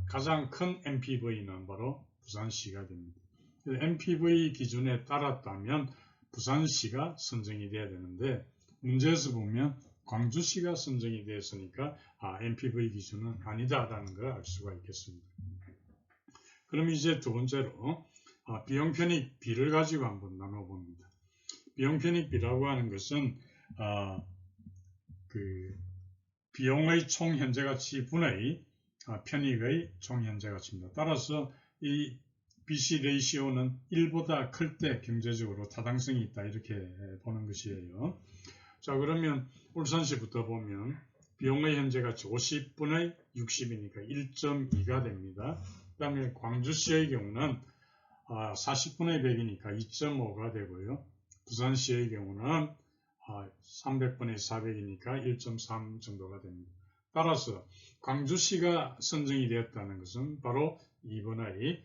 가장 큰 MPV는 바로 부산시가 됩니다. MPV 기준에 따랐다면 부산시가 선정이 돼야 되는데 문제에서 보면 광주시가 선정이 되었으니까 MPV 기준은 아니다라는 걸 알 수가 있겠습니다. 그럼 이제 두 번째로 비용 편익 비를 가지고 한번 나눠봅니다. 비용 편익 비라고 하는 것은 비용의 총 현재 가치 분의 편익의 총 현재 가치입니다. 따라서 이 BC 레이시오는 1보다 클 때 경제적으로 타당성이 있다 이렇게 보는 것이에요. 자, 그러면 울산시부터 보면 비용의 현재 가치 50분의 60이니까 1.2가 됩니다. 그 다음에 광주시의 경우는 40분의 100이니까 2.5가 되고요. 부산시의 경우는 300분의 400이니까 1.3 정도가 됩니다. 따라서 광주시가 선정이 되었다는 것은 바로 2번의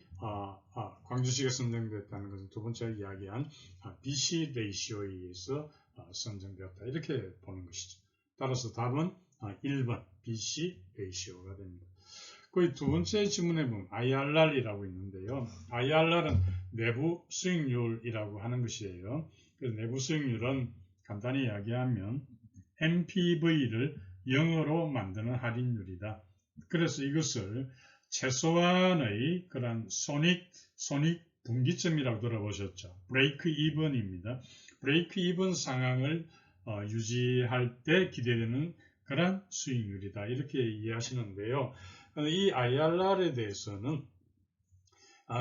광주시가 선정되었다는 것은 두 번째 이야기한 BC 레이시오에 의해서 선정되었다 이렇게 보는 것이죠. 따라서 답은 1번 BC 레이시오가 됩니다. 그 두 번째 지문에 보면 IRR이라고 있는데요. IRR은 내부 수익률이라고 하는 것이에요. 그래서 내부 수익률은 간단히 이야기하면 MPV를 0으로 만드는 할인율이다. 그래서 이것을 최소한의 그런 손익 분기점이라고 들어보셨죠. 브레이크 이븐입니다. 브레이크 이븐 상황을 유지할 때 기대되는 그런 수익률이다. 이렇게 이해하시는데요. 이 IRR에 대해서는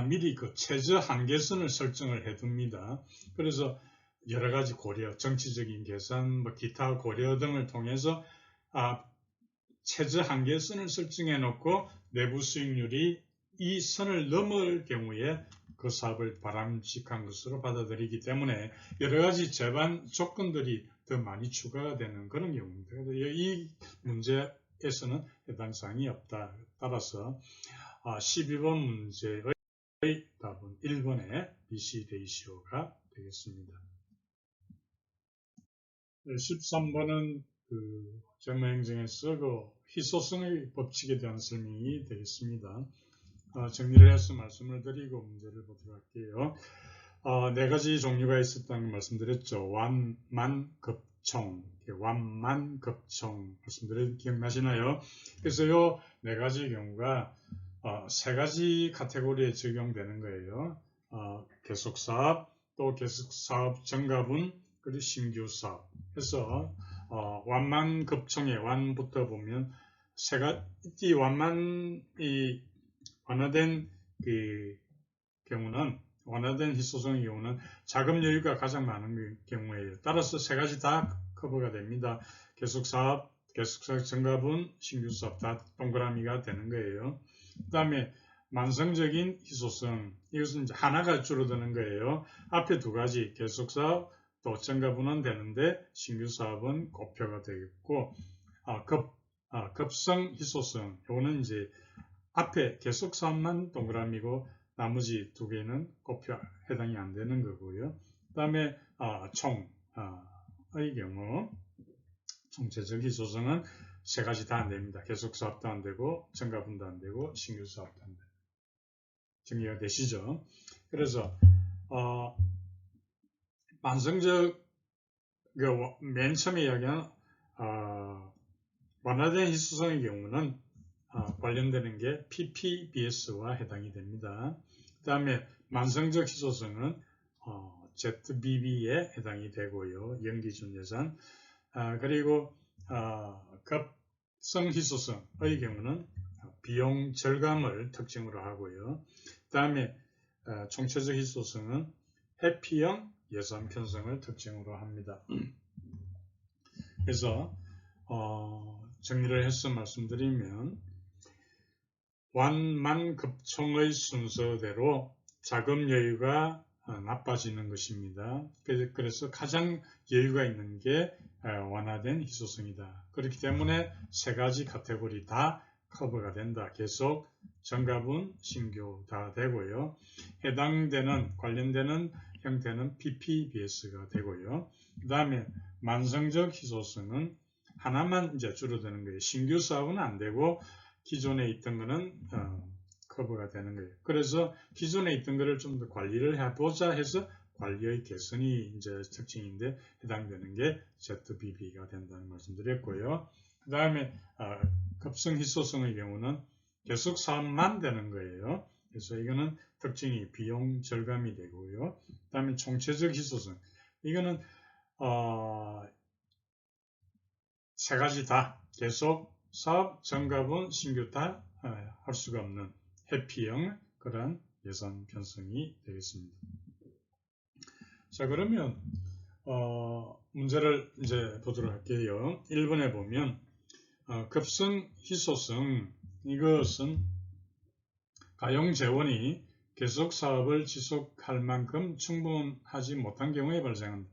미리 그 최저 한계선을 설정을 해둡니다. 그래서 여러 가지 고려, 정치적인 계산, 기타 고려 등을 통해서 최저 한계선을 설정해 놓고 내부 수익률이 이 선을 넘을 경우에 그 사업을 바람직한 것으로 받아들이기 때문에 여러 가지 제반 조건들이 더 많이 추가가 되는 그런 경우입니다. 이 문제에서는 해당 사항이 없다. 따라서 12번 문제의 답은 1번의 BC 레이시오가 되겠습니다. 13번은 정무행정에서 희소성의 법칙에 대한 설명이 되겠습니다. 정리를 해서 말씀을 드리고 문제를 보도록 할게요. 네 가지 종류가 있었다는 걸 말씀드렸죠. 완만급총, 완만급총 말씀드린 기억나시나요? 그래서 이 네 가지 경우가 세 가지 카테고리에 적용되는 거예요. 계속사업, 또 계속사업 증가분, 그리고 신규사업. 그래서 완만급총의 완부터 보면 이 완만이 완화된 경우는 완화된 희소성의 경우는 자금 여유가 가장 많은 경우에요. 따라서 세 가지 다 커버가 됩니다. 계속사업, 계속사업 증가분, 신규사업 다 동그라미가 되는 거예요. 그 다음에 만성적인 희소성, 이것은 이제 하나가 줄어드는 거예요. 앞에 두 가지 계속사업, 또 증가분은 되는데 신규사업은 곱표가 되겠고 급성 희소성, 이거는 이제 앞에 계속사업만 동그라미고 나머지 두 개는 곱표 해당이 안 되는 거고요. 그 다음에 총의 경우 총체적 희소성은 세 가지 다 안 됩니다. 계속사업도 안 되고 증가분도 안 되고 신규사업도 안 됩니다. 정리가 되시죠? 그래서 만성적 맨 처음에 이야기한 완화된 희소성의 경우는 관련되는 게 PPBS와 해당이 됩니다. 그 다음에 만성적 희소성은 ZBB에 해당이 되고요. 연기준 예산. 그리고 급성 희소성의 경우는 비용 절감을 특징으로 하고요. 그 다음에 총체적 희소성은 회피형 예산 편성을 특징으로 합니다. 그래서 정리를 해서 말씀드리면 완만급총의 순서대로 자금 여유가 나빠지는 것입니다. 그래서 가장 여유가 있는 게 완화된 희소성이다. 그렇기 때문에 세 가지 카테고리 다 커버가 된다. 계속 정가분, 신규 다 되고요. 해당되는 관련되는 형태는 PPBS가 되고요. 그 다음에 만성적 희소성은 하나만 이제 줄어드는 거예요. 신규 사업은 안 되고 기존에 있던 거는 커버가 되는 거예요. 그래서 기존에 있던 거를 좀 더 관리를 해보자 해서 관리의 개선이 이제 특징인데 해당되는 게 ZBB가 된다는 말씀드렸고요. 그 다음에 급성 희소성의 경우는 계속 사업만 되는 거예요. 그래서 이거는 특징이 비용 절감이 되고요. 그 다음에 총체적 희소성. 이거는 세 가지 다 계속 사업, 정가분, 신규 다 할 수가 없는 회피형 그런 예산 편성이 되겠습니다. 자, 그러면 문제를 이제 보도록 할게요. 1번에 보면 급성 희소성 이것은 가용 재원이 계속 사업을 지속할 만큼 충분하지 못한 경우에 발생한다.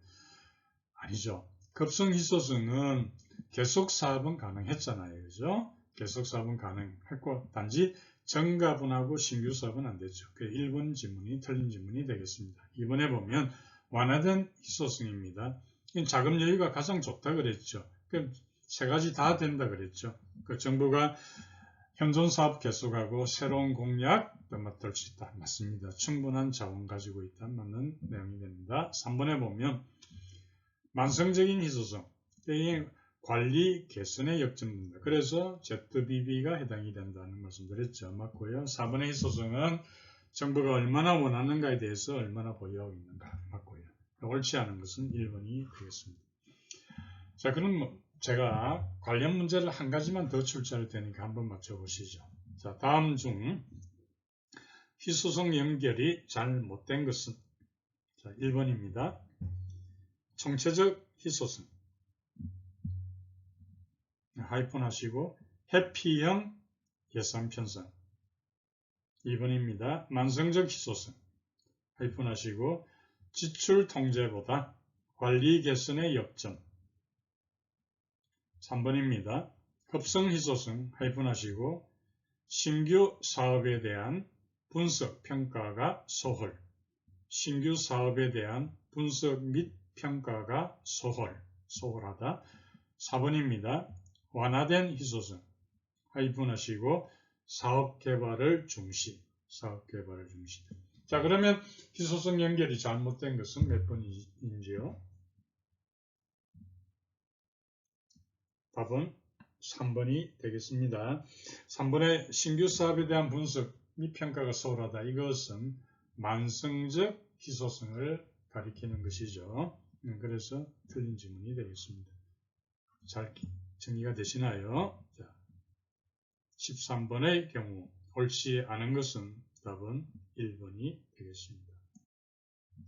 아니죠. 급성 희소성은 계속 사업은 가능했잖아요. 그죠? 계속 사업은 가능했고 단지 정가분하고 신규 사업은 안 되죠. 그 1번 지문이 틀린 지문이 되겠습니다. 2번에 보면 완화된 희소성입니다. 자금 여유가 가장 좋다 그랬죠. 세 가지 다 된다 그랬죠. 그 정부가 현존 사업 계속하고 새로운 공약 맡을 수 있다. 맞습니다. 충분한 자원 가지고 있다. 맞는 내용이 됩니다. 3번에 보면 만성적인 희소성. 관리 개선에 역점입니다. 그래서 ZBB가 해당이 된다는 말씀드렸죠. 맞고요. 4번의 희소성은 정부가 얼마나 원하는가에 대해서 얼마나 보유하고 있는가 맞고요. 옳지 않은 것은 1번이 되겠습니다. 자, 그럼 제가 관련 문제를 한 가지만 더 출제할 테니까 한번 맞춰보시죠. 자, 다음 중 희소성 연결이 잘 못된 것은 자, 1번입니다. 총체적 희소성 하이픈 하시고 회피형 예산 편성 2번입니다. 만성적 희소성 하이픈 하시고 지출 통제보다 관리 개선의 역점 3번입니다. 급성 희소성 하이픈 하시고 신규 사업에 대한 분석 평가가 소홀 신규 사업에 대한 분석 및 평가가 소홀하다 4번입니다. 완화된 희소성 하이픈 하시고 사업 개발을 중시. 자, 그러면 희소성 연결이 잘못된 것은 몇 번인지요? 답은 3번이 되겠습니다. 3번의 신규 사업에 대한 분석 및 평가가 소홀하다. 이것은 만성적 희소성을 가리키는 것이죠. 그래서 틀린 지문이 되겠습니다. 잘 정리가 되시나요? 자, 13번의 경우 옳지 않은 것은 답은 1번이 되겠습니다.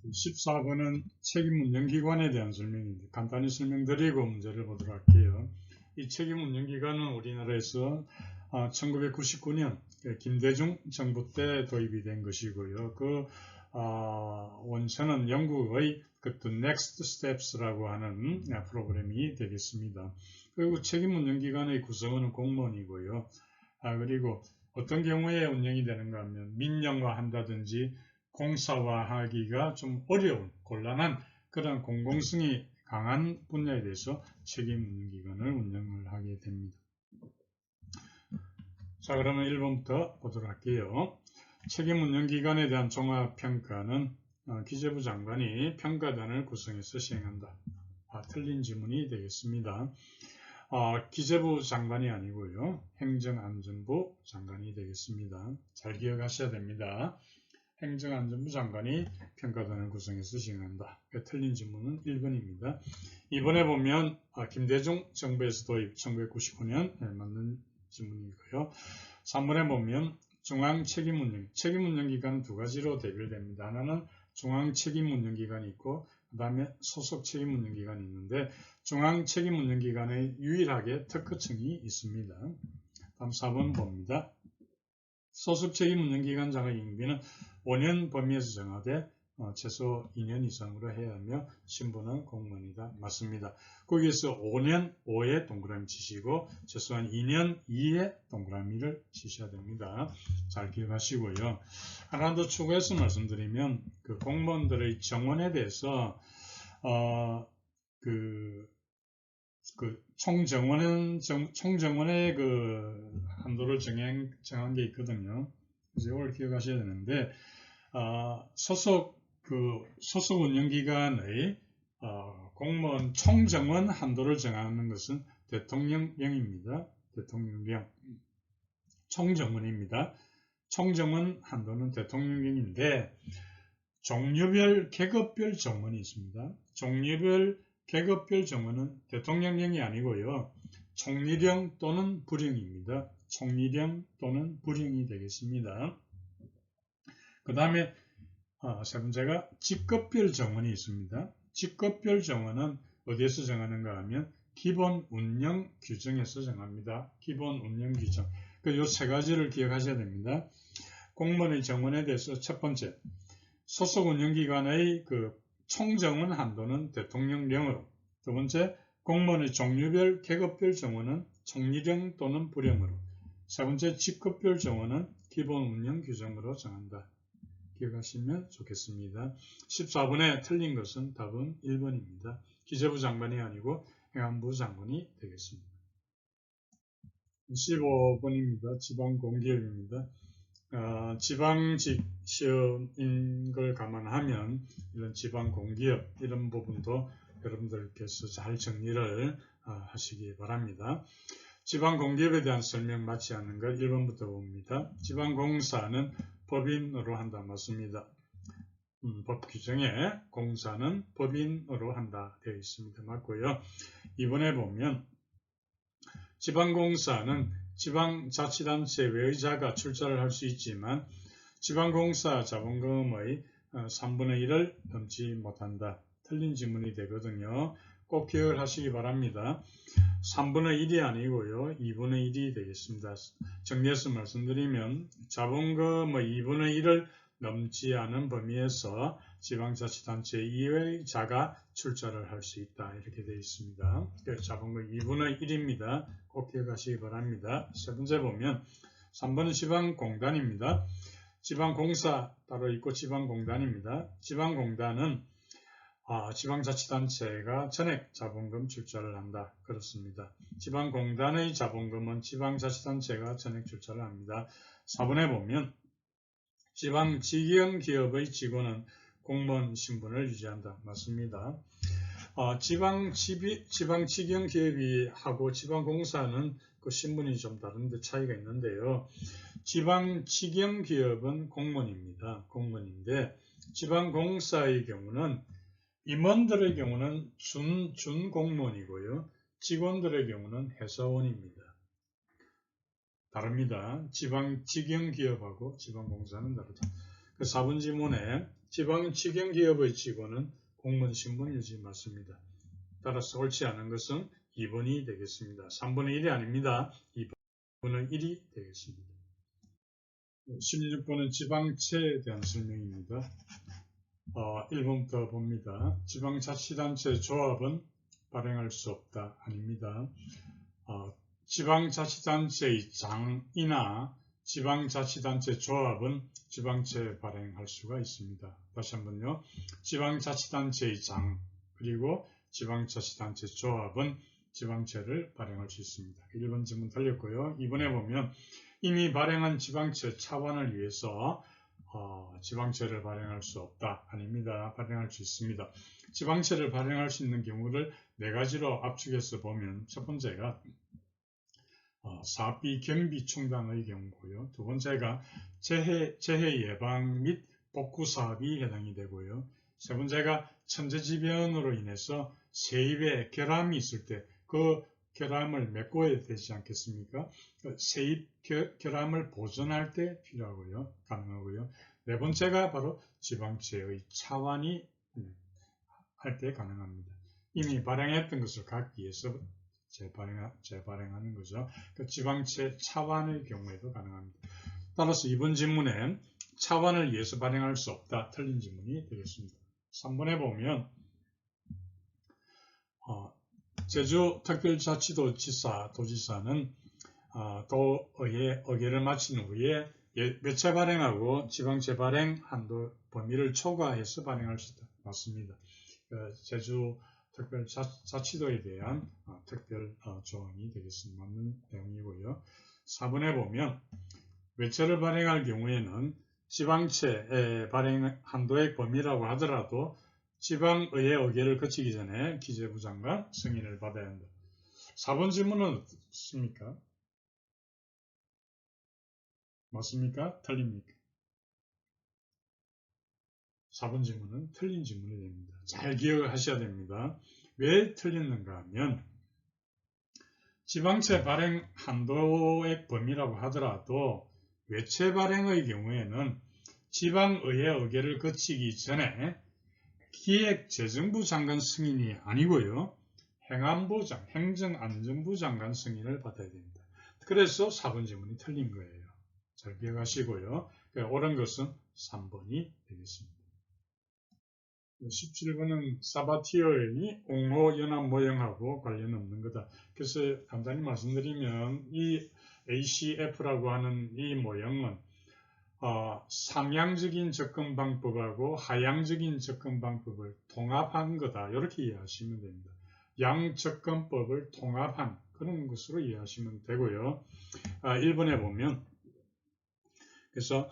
14번은 책임운영기관에 대한 설명인데 간단히 설명드리고 문제를 보도록 할게요. 이 책임운영기관은 우리나라에서 1999년 김대중 정부 때 도입이 된 것이고요. 그 원천은 영국의 The Next Steps라고 하는 프로그램이 되겠습니다. 그리고 책임운영기관의 구성원은 공무원이고요. 그리고 어떤 경우에 운영이 되는가 하면 민영화한다든지 공사화하기가 좀 어려운 곤란한 그런 공공성이 강한 분야에 대해서 책임운영기관을 운영을 하게 됩니다. 자, 그러면 1번부터 보도록 할게요. 책임운영기관에 대한 종합평가는 기재부 장관이 평가단을 구성해서 시행한다. 틀린 지문이 되겠습니다. 기재부 장관이 아니고요. 행정안전부 장관이 되겠습니다. 잘 기억하셔야 됩니다. 행정안전부 장관이 평가단을 구성해서 시행한다. 틀린 지문은 1번입니다. 2번에 보면 김대중 정부에서 도입 1999년 맞는 지문이고요. 3번에 보면 중앙 책임운영, 책임운영기관은 두 가지로 대별됩니다. 하나는 중앙 책임운영기관이 있고 그 다음에 소속 책임운영기관이 있는데 중앙 책임운영기관에 유일하게 특허청이 있습니다. 다음 4번 봅니다. 소속 책임운영기관장의 임기는 5년 범위에서 정하되 최소 2년 이상으로 해야 하며 신분은 공무원이다. 맞습니다. 거기에서 5년 5에 동그라미 치시고 최소한 2년 2에 동그라미를 치셔야 됩니다. 잘 기억하시고요. 하나 더 추가해서 말씀드리면 그 공무원들의 정원에 대해서 총정원의 그 한도를 정한 게 있거든요. 그래서 이걸 기억하셔야 되는데 소속 운영기관의 공무원 총정원 한도를 정하는 것은 대통령령입니다. 대통령령. 총정원입니다. 총정원 한도는 대통령령인데 종류별 계급별 정원이 있습니다. 종류별 계급별 정원은 대통령령이 아니고요. 총리령 또는 부령입니다. 총리령 또는 부령이 되겠습니다. 그 다음에 세 번째가 직급별 정원이 있습니다. 직급별 정원은 어디에서 정하는가 하면 기본 운영 규정에서 정합니다. 기본 운영 규정. 이 세 가지를 기억하셔야 됩니다. 공무원의 정원에 대해서 첫 번째, 소속 운영기관의 그 총정원 한도는 대통령령으로. 두 번째, 공무원의 종류별 계급별 정원은 총리령 또는 부령으로. 세 번째, 직급별 정원은 기본 운영 규정으로 정한다. 기억하시면 좋겠습니다. 14번에 틀린 것은 답은 1번입니다. 기재부 장관이 아니고 행안부 장관이 되겠습니다. 15번입니다. 지방공기업입니다. 지방직 시험인 걸 감안하면 이런 지방공기업 이런 부분도 여러분들께서 잘 정리를 하시기 바랍니다. 지방공기업에 대한 설명 맞지 않는 것 1번부터 봅니다. 지방공사는 법인으로 한다. 맞습니다. 법 규정에 공사는 법인으로 한다 되어 있습니다. 맞고요. 이번에 보면 지방공사는 지방자치단체 외의자가 출자를 할 수 있지만 지방공사 자본금의 3분의 1을 넘지 못한다. 틀린 지문이 되거든요. 꼭 기억을 하시기 바랍니다. 3분의 1이 아니고요. 2분의 1이 되겠습니다. 정리해서 말씀드리면 자본금의 2분의 1을 넘지 않은 범위에서 지방자치단체 이외의 자가 출자를 할 수 있다. 이렇게 되어 있습니다. 자본금 2분의 1입니다. 꼭 기억하시기 바랍니다. 세 번째 보면 3번은 지방공단입니다. 지방공사 따로 있고 지방공단입니다. 지방공단은 지방자치단체가 전액 자본금 출자를 한다. 그렇습니다. 지방공단의 자본금은 지방자치단체가 전액 출자를 합니다. 4번에 보면 지방직영기업의 직원은 공무원 신분을 유지한다. 맞습니다. 지방직영기업이 하고 지방공사는 그 신분이 좀 다른데 차이가 있는데요. 지방직영기업은 공무원입니다. 공무원인데 지방공사의 경우는 임원들의 경우는 준공무원이고요. 직원들의 경우는 회사원입니다. 다릅니다. 지방직영기업하고 지방공사는 다르다. 그 4번 지문에 지방직영기업의 직원은 공무원 신분 유지 맞습니다. 따라서 옳지 않은 것은 2번이 되겠습니다. 3분의 1이 아닙니다. 2분의 1이 되겠습니다. 16번은 지방채에 대한 설명입니다. 1번부터 봅니다. 지방자치단체 조합은 발행할 수 없다. 아닙니다. 지방자치단체의 장이나 지방자치단체 조합은 지방채 발행할 수가 있습니다. 다시 한번요. 지방자치단체의 장 그리고 지방자치단체 조합은 지방채를 발행할 수 있습니다. 1번 질문 틀렸고요. 2번에 보면 이미 발행한 지방채 차환을 위해서 지방채를 발행할 수 없다. 아닙니다. 발행할 수 있습니다. 지방채를 발행할 수 있는 경우를 4가지로 압축해서 보면 첫 번째가 사업비 경비 충당의 경우고요. 두 번째가 재해 예방 및 복구 사업이 해당이 되고요. 세 번째가 천재지변으로 인해서 세입에 결함이 있을 때 그 결함을 메꿔야 되지 않겠습니까? 세입 결함을 보존할 때 필요하고요. 가능하고요. 네 번째가 바로 지방체의 차환이 할 때 가능합니다. 이미 발행했던 것을 갖기 위해서 재발행하는 거죠. 그 지방체 차환의 경우에도 가능합니다. 따라서 이번 질문에 차환을 위해서 발행할 수 없다. 틀린 질문이 되겠습니다. 3번에 보면 제주특별자치도지사는 도의회 의결을 마친 후에 외차 발행하고 지방채 발행 한도 범위를 초과해서 발행할 수 있다. 맞습니다. 제주특별자치도에 대한 특별 조항이 되겠습니다. 맞는 내용이고요. 4번에 보면 외차를 발행할 경우에는 지방채 발행 한도의 범위라고 하더라도 지방의회 의결을 거치기 전에 기재부 장관 승인을 받아야 한다. 4번 질문은 어떻습니까? 맞습니까? 틀립니까? 4번 질문은 틀린 질문이 됩니다. 잘 기억을 하셔야 됩니다. 왜 틀렸는가 하면 지방채 발행 한도액 범위라고 하더라도 외채 발행의 경우에는 지방의회 의결을 거치기 전에 기획재정부 장관 승인이 아니고요. 행정안전부 장관 승인을 받아야 됩니다. 그래서 4번 질문이 틀린 거예요. 잘 기억하시고요. 옳은 것은 3번이 되겠습니다. 17번은 사바티어의 옹호연합모형하고 관련 없는 거다. 그래서 간단히 말씀드리면 이 ACF라고 하는 이 모형은 상향적인 접근 방법하고 하향적인 접근 방법을 통합한 거다. 이렇게 이해하시면 됩니다. 양접근법을 통합한 그런 것으로 이해하시면 되고요. 1번에 보면 그래서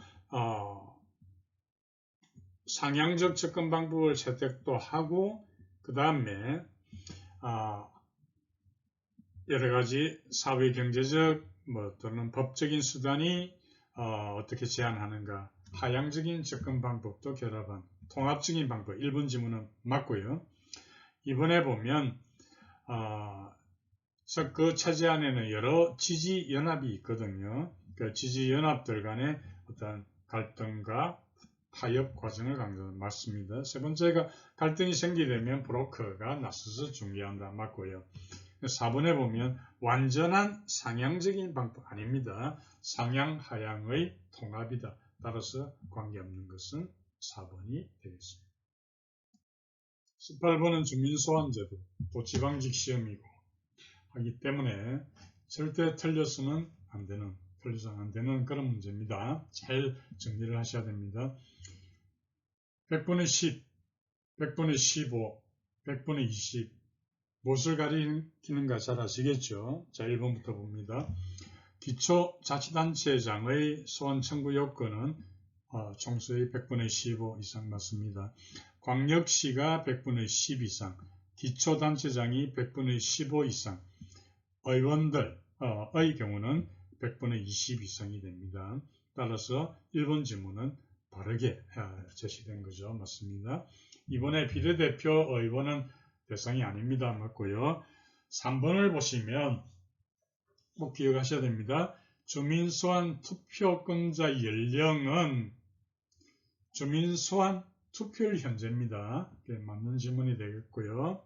상향적 접근 방법을 채택도 하고 그 다음에 여러 가지 사회 경제적 또는 법적인 수단이 어떻게 제한하는가 하향적인 접근 방법도 결합한 통합적인 방법 1번 지문은 맞고요. 2번에 보면 그 체제 안에는 여러 지지연합이 있거든요. 그 지지연합들 간의 어떤 갈등과 타협 과정을 강조하는 맞습니다. 세 번째가 갈등이 생기려면 브로커가 나서서 중개한다. 맞고요. 4번에 보면 완전한 상향적인 방법 아닙니다. 상향 하향의 통합이다. 따라서 관계없는 것은 4번이 되겠습니다. 18번은 주민소환제도 또 지방직 시험이고 하기 때문에 절대 틀려서는 안 되는 그런 문제입니다. 잘 정리를 하셔야 됩니다. 100분의 10, 100분의 15, 100분의 20 무엇을 가리키는가 잘 아시겠죠? 자, 1번부터 봅니다. 기초자치단체장의 소환 청구 요건은 총수의 100분의 15 이상 맞습니다. 광역시가 100분의 10 이상, 기초단체장이 100분의 15 이상, 의원들의 경우는 100분의 20 이상이 됩니다. 따라서 1번 질문은 바르게 제시된 거죠. 맞습니다. 이번에 비례대표 의원은 대상이 아닙니다. 맞고요. 3번을 보시면 꼭 기억하셔야 됩니다. 주민소환 투표권자 연령은 주민소환 투표율 현재입니다. 맞는 질문이 되겠고요.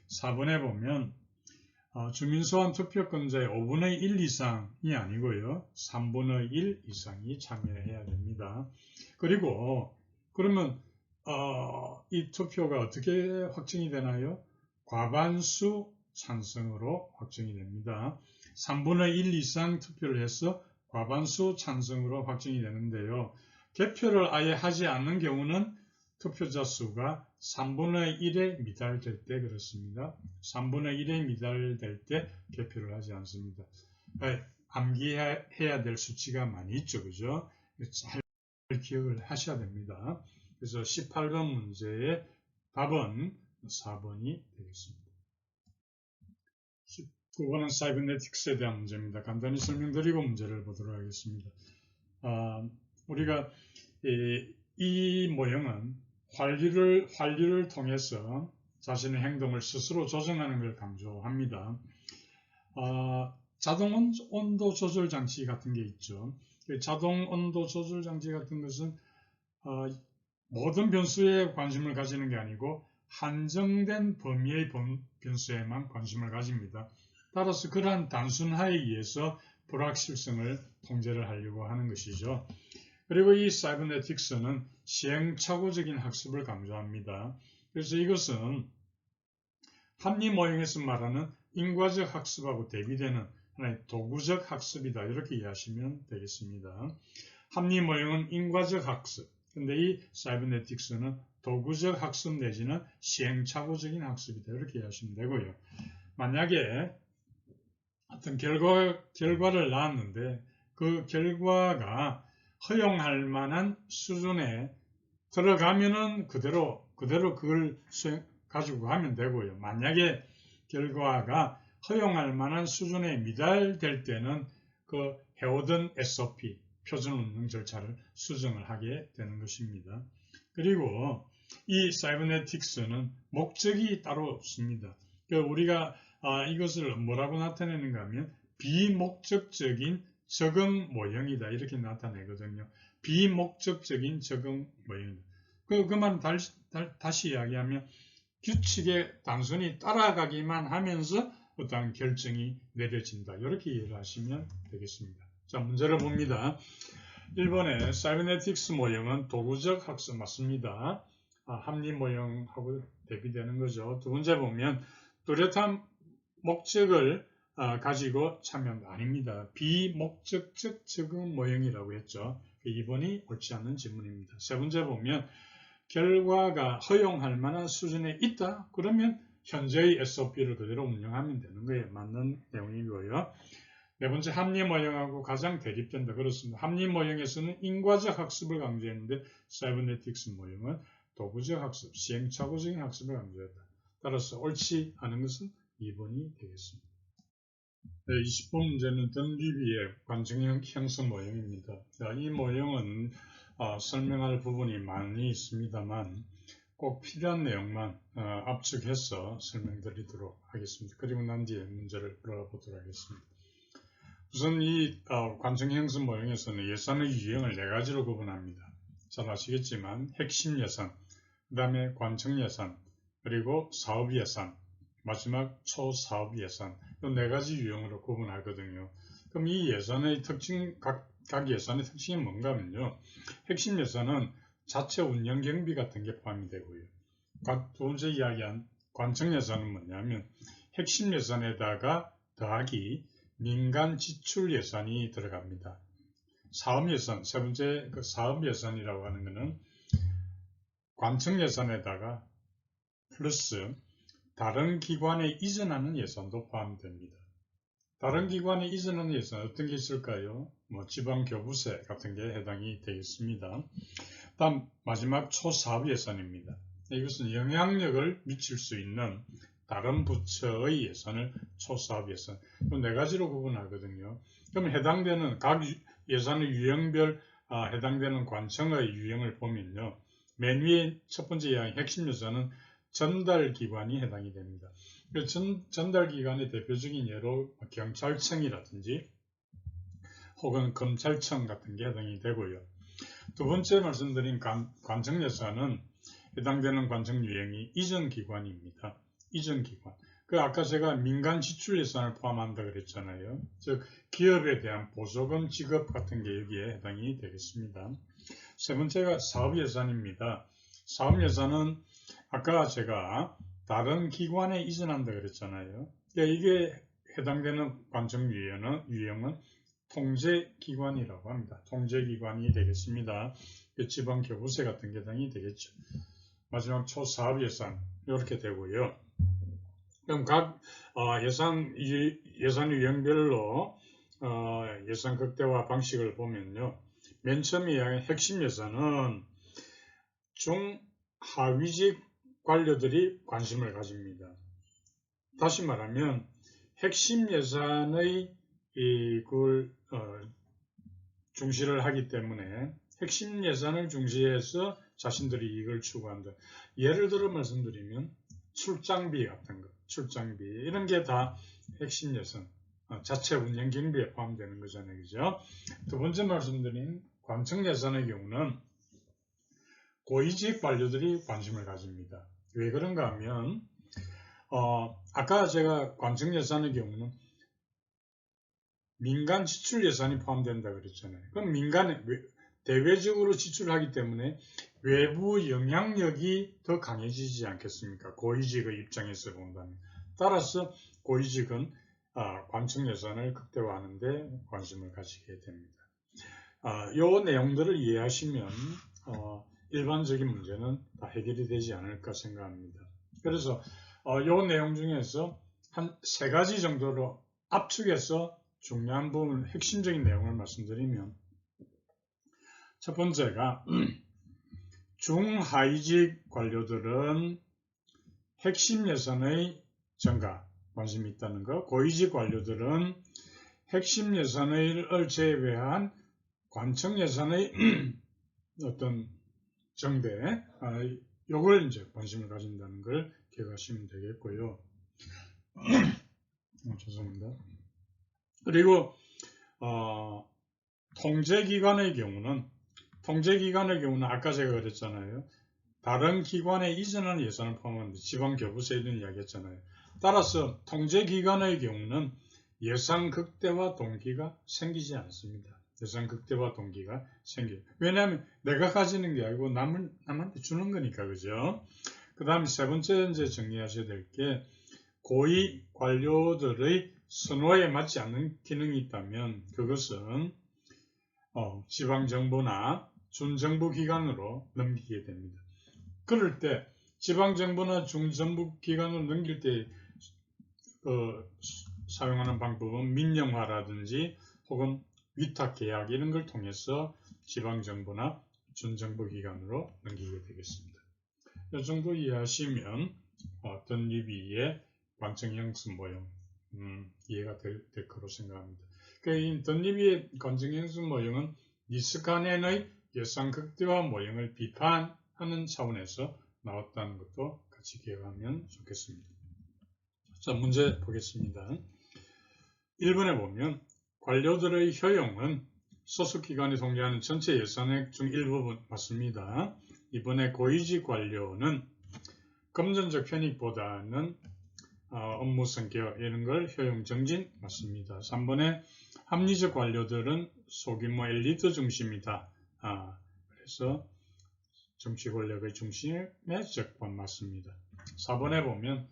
4번에 보면 주민소환 투표권자의 5분의 1 이상이 아니고요. 3분의 1 이상이 참여해야 됩니다. 그리고 그러면 이 투표가 어떻게 확정이 되나요? 과반수 찬성으로 확정이 됩니다. 3분의 1 이상 투표를 해서 과반수 찬성으로 확정이 되는데요. 개표를 아예 하지 않는 경우는 투표자 수가 3분의 1에 미달될 때 그렇습니다. 3분의 1에 미달될 때 개표를 하지 않습니다. 암기해야 될 수치가 많이 있죠. 그죠? 잘 기억을 하셔야 됩니다. 그래서 18번 문제의 답은 4번이 되겠습니다. 19번은 사이버네틱스에 대한 문제입니다. 간단히 설명드리고 문제를 보도록 하겠습니다. 우리가 이 모형은 환류를 통해서 자신의 행동을 스스로 조정하는 걸 강조합니다. 자동 온도 조절 장치 같은 게 있죠. 자동 온도 조절 장치 같은 것은 모든 변수에 관심을 가지는 게 아니고 한정된 범위의 변수에만 관심을 가집니다. 따라서 그러한 단순화에 의해서 불확실성을 통제를 하려고 하는 것이죠. 그리고 이 사이버네틱스는 시행착오적인 학습을 강조합니다. 그래서 이것은 합리 모형에서 말하는 인과적 학습하고 대비되는 하나의 도구적 학습이다. 이렇게 이해하시면 되겠습니다. 합리 모형은 인과적 학습, 근데 이 사이버네틱스는 도구적 학습 내지는 시행착오적인 학습이다. 이렇게 이해하시면 되고요. 만약에 어떤 결과를 낳았는데 그 결과가 허용할 만한 수준에 들어가면은 그대로 그걸 가지고 가면 되고요. 만약에 결과가 허용할 만한 수준에 미달될 때는 그 해오던 SOP, 표준 운영 절차를 수정을 하게 되는 것입니다. 그리고 이 사이버네틱스는 목적이 따로 없습니다. 우리가 이것을 뭐라고 나타내는가 하면 비목적적인 적응 모형이다. 이렇게 나타내거든요. 비목적적인 적응 모형이다. 그 말 다시 이야기하면 규칙에 단순히 따라가기만 하면서 어떤 결정이 내려진다. 이렇게 이해를 하시면 되겠습니다. 자, 문제를 봅니다. 1번에 사이버네틱스 모형은 도구적 학습 맞습니다. 합리 모형하고 대비되는 거죠. 두 번째 보면 뚜렷한 목적을 가지고 참여한 거 아닙니다. 비목적적 적응 모형이라고 했죠. 2번이 옳지 않는 질문입니다. 세 번째 보면 결과가 허용할 만한 수준에 있다? 그러면 현재의 SOP를 그대로 운영하면 되는 거예요. 맞는 내용이고요. 네 번째, 합리 모형하고 가장 대립된다. 그렇습니다. 합리 모형에서는 인과적 학습을 강조했는데 사이버네틱스 모형은 도구적 학습, 시행착오적인 학습을 강조했다. 따라서 옳지 않은 것은 2번이 되겠습니다. 네, 20번 문제는 등비비의 관증형 형성 모형입니다. 이 모형은 설명할 부분이 많이 있습니다만 꼭 필요한 내용만 압축해서 설명드리도록 하겠습니다. 그리고 난 뒤에 문제를 풀어보도록 하겠습니다. 우선 이 관증 형성 모형에서는 예산의 유형을 4가지로 구분합니다. 잘 아시겠지만 핵심 예산, 그 다음에 관청 예산, 그리고 사업 예산, 마지막 초사업 예산, 이 4가지 유형으로 구분하거든요. 그럼 이 예산의 특징, 각 예산의 특징이 뭔가 하면요. 핵심 예산은 자체 운영 경비 같은 게 포함이 되고요. 두 번째 이야기한 관청 예산은 뭐냐면 핵심 예산에다가 더하기 민간 지출 예산이 들어갑니다. 사업 예산, 세 번째 그 사업 예산이라고 하는 것은 관청 예산에다가 플러스 다른 기관에 이전하는 예산도 포함됩니다. 다른 기관에 이전하는 예산 어떤 게 있을까요? 지방교부세 같은 게 해당이 되겠습니다. 다음 마지막 초사업 예산입니다. 이것은 영향력을 미칠 수 있는 다른 부처의 예산을 초사업 예산, 이 4가지로 구분하거든요. 그럼 해당되는 각 예산의 유형별 해당되는 관청의 유형을 보면요. 맨 위에 첫 번째 이야기 핵심 예산은 전달기관이 해당이 됩니다. 전달기관의 대표적인 예로 경찰청이라든지 혹은 검찰청 같은 게 해당이 되고요. 두 번째 말씀드린 관청예산은 해당되는 관청 유형이 이전기관입니다. 이전기관. 아까 제가 민간 지출 예산을 포함한다 그랬잖아요. 즉 기업에 대한 보조금 지급 같은 게 여기에 해당이 되겠습니다. 세 번째가 사업예산입니다. 사업예산은 아까 제가 다른 기관에 이전한다 그랬잖아요. 이게 해당되는 관청 유형은 통제기관이라고 합니다. 통제기관이 되겠습니다. 지방교부세 같은 게 해당이 되겠죠. 마지막 초사업예산 이렇게 되고요. 그럼 각 예산 유형별로 예산 극대화 방식을 보면요. 맨 처음에 이야기한 핵심 예산은 중하위직 관료들이 관심을 가집니다. 다시 말하면 핵심 예산의 그걸 중시를 하기 때문에 핵심 예산을 중시해서 자신들이 이익을 추구한다. 예를 들어 말씀드리면 출장비 같은 거, 출장비 이런 게 다 핵심 예산, 자체 운영 경비에 포함되는 거잖아요. 그죠? 두 번째 말씀드린 관청 예산의 경우는 고위직 관료들이 관심을 가집니다. 왜 그런가 하면 아까 제가 관청 예산의 경우는 민간 지출 예산이 포함된다 그랬잖아요. 그럼 민간에 대외적으로 지출하기 때문에 외부 영향력이 더 강해지지 않겠습니까? 고위직의 입장에서 본다면. 따라서 고위직은 관청 예산을 극대화하는 데 관심을 가지게 됩니다. 이 내용들을 이해하시면 일반적인 문제는 다 해결이 되지 않을까 생각합니다. 그래서 이 내용 중에서 한 3가지 정도로 압축해서 중요한 부분, 핵심적인 내용을 말씀드리면 첫 번째가 중하위직 관료들은 핵심 예산의 증가 관심이 있다는 것, 고위직 관료들은 핵심 예산을 제외한 관청 예산의 어떤 정대, 요걸 이제 관심을 가진다는 걸 기억하시면 되겠고요. 죄송합니다. 그리고 통제기관의 경우는 아까 제가 그랬잖아요. 다른 기관에 이전하는 예산을 포함하는데 지방교부세 이런 이야기 했잖아요. 따라서 통제기관의 경우는 예산 극대화 동기가 생기지 않습니다. 예산 극대화 동기가 왜냐하면 내가 가지는 게 아니고 남한테 주는 거니까, 그죠? 그 다음에 세 번째 이제 정리하셔야 될 게 고위 관료들의 선호에 맞지 않는 기능이 있다면 그것은 지방정부나 준정부기관으로 넘기게 됩니다. 그럴 때 지방정부나 중정부기관으로 넘길 때 사용하는 방법은 민영화라든지 혹은 위탁계약 이런 걸 통해서 지방정부나 준정부기관으로 넘기게 되겠습니다. 이 정도 이해하시면 던리비의 관청형성 모형 이해가 될 거로 생각합니다. 이 던리비의 관청형성 모형은 니스카넨의 예산 극대화 모형을 비판하는 차원에서 나왔다는 것도 같이 기억하면 좋겠습니다. 자, 문제 보겠습니다. 1번에 보면 관료들의 효용은 소속기관이 통제하는 전체 예산액 중 일부분 맞습니다. 2번에 고위직 관료는 금전적 편익보다는 업무 성격 이런 걸 효용 정진 맞습니다. 3번에 합리적 관료들은 소규모 엘리트 중심이다. 그래서 정치 권력의 중심에 적합 맞습니다. 4번에 보면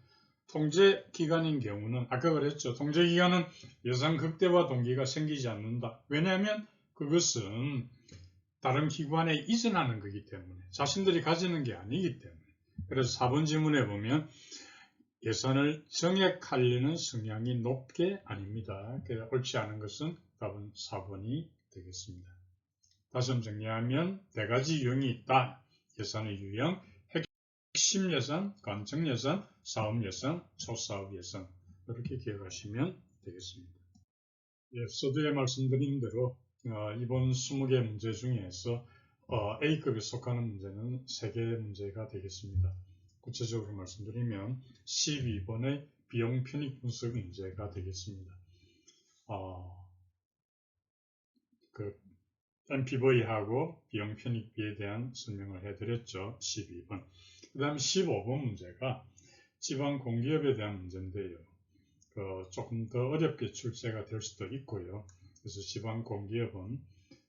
통제기관인 경우는 아까 그랬죠. 통제기관은 예산 극대화 동기가 생기지 않는다. 왜냐하면 그것은 다른 기관에 이전하는 거기 때문에 자신들이 가지는 게 아니기 때문에. 그래서 4번 질문에 보면 예산을 정액하려는 성향이 높게 아닙니다. 옳지 않은 것은 답은 4번이 되겠습니다. 다시 한번 정리하면 4가지 유형이 있다. 예산의 유형, 핵심 예산, 관청 예산, 사업 예산, 초사업 예산 이렇게 기억하시면 되겠습니다. 서두에 말씀드린 대로 이번 20개 문제 중에서 A급에 속하는 문제는 3개 문제가 되겠습니다. 구체적으로 말씀드리면 12번의 비용 편익 분석 문제가 되겠습니다. MPV하고 비용 편익비에 대한 설명을 해드렸죠. 12번. 그 다음에 15번 문제가 지방 공기업에 대한 문제인데요. 조금 더 어렵게 출제가 될 수도 있고요. 그래서 지방 공기업은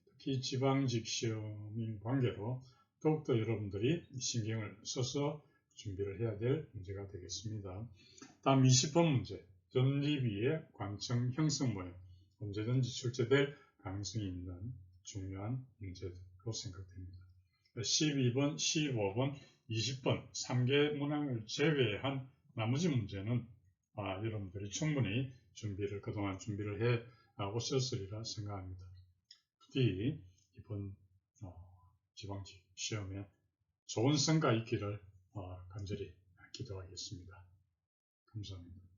특히 지방직 시험인 관계로 더욱더 여러분들이 신경을 써서 준비를 해야 될 문제가 되겠습니다. 다음 20번 문제. 던리비의 관청 형성 모형. 언제든지 출제될 가능성이 있는 중요한 문제로 생각됩니다. 12번, 15번, 20번 3개 문항을 제외한 나머지 문제는 여러분들이 충분히 그동안 준비를 해 오셨으리라 생각합니다. 특히 이번 지방직 시험에 좋은 성과 있기를 간절히 기도하겠습니다. 감사합니다.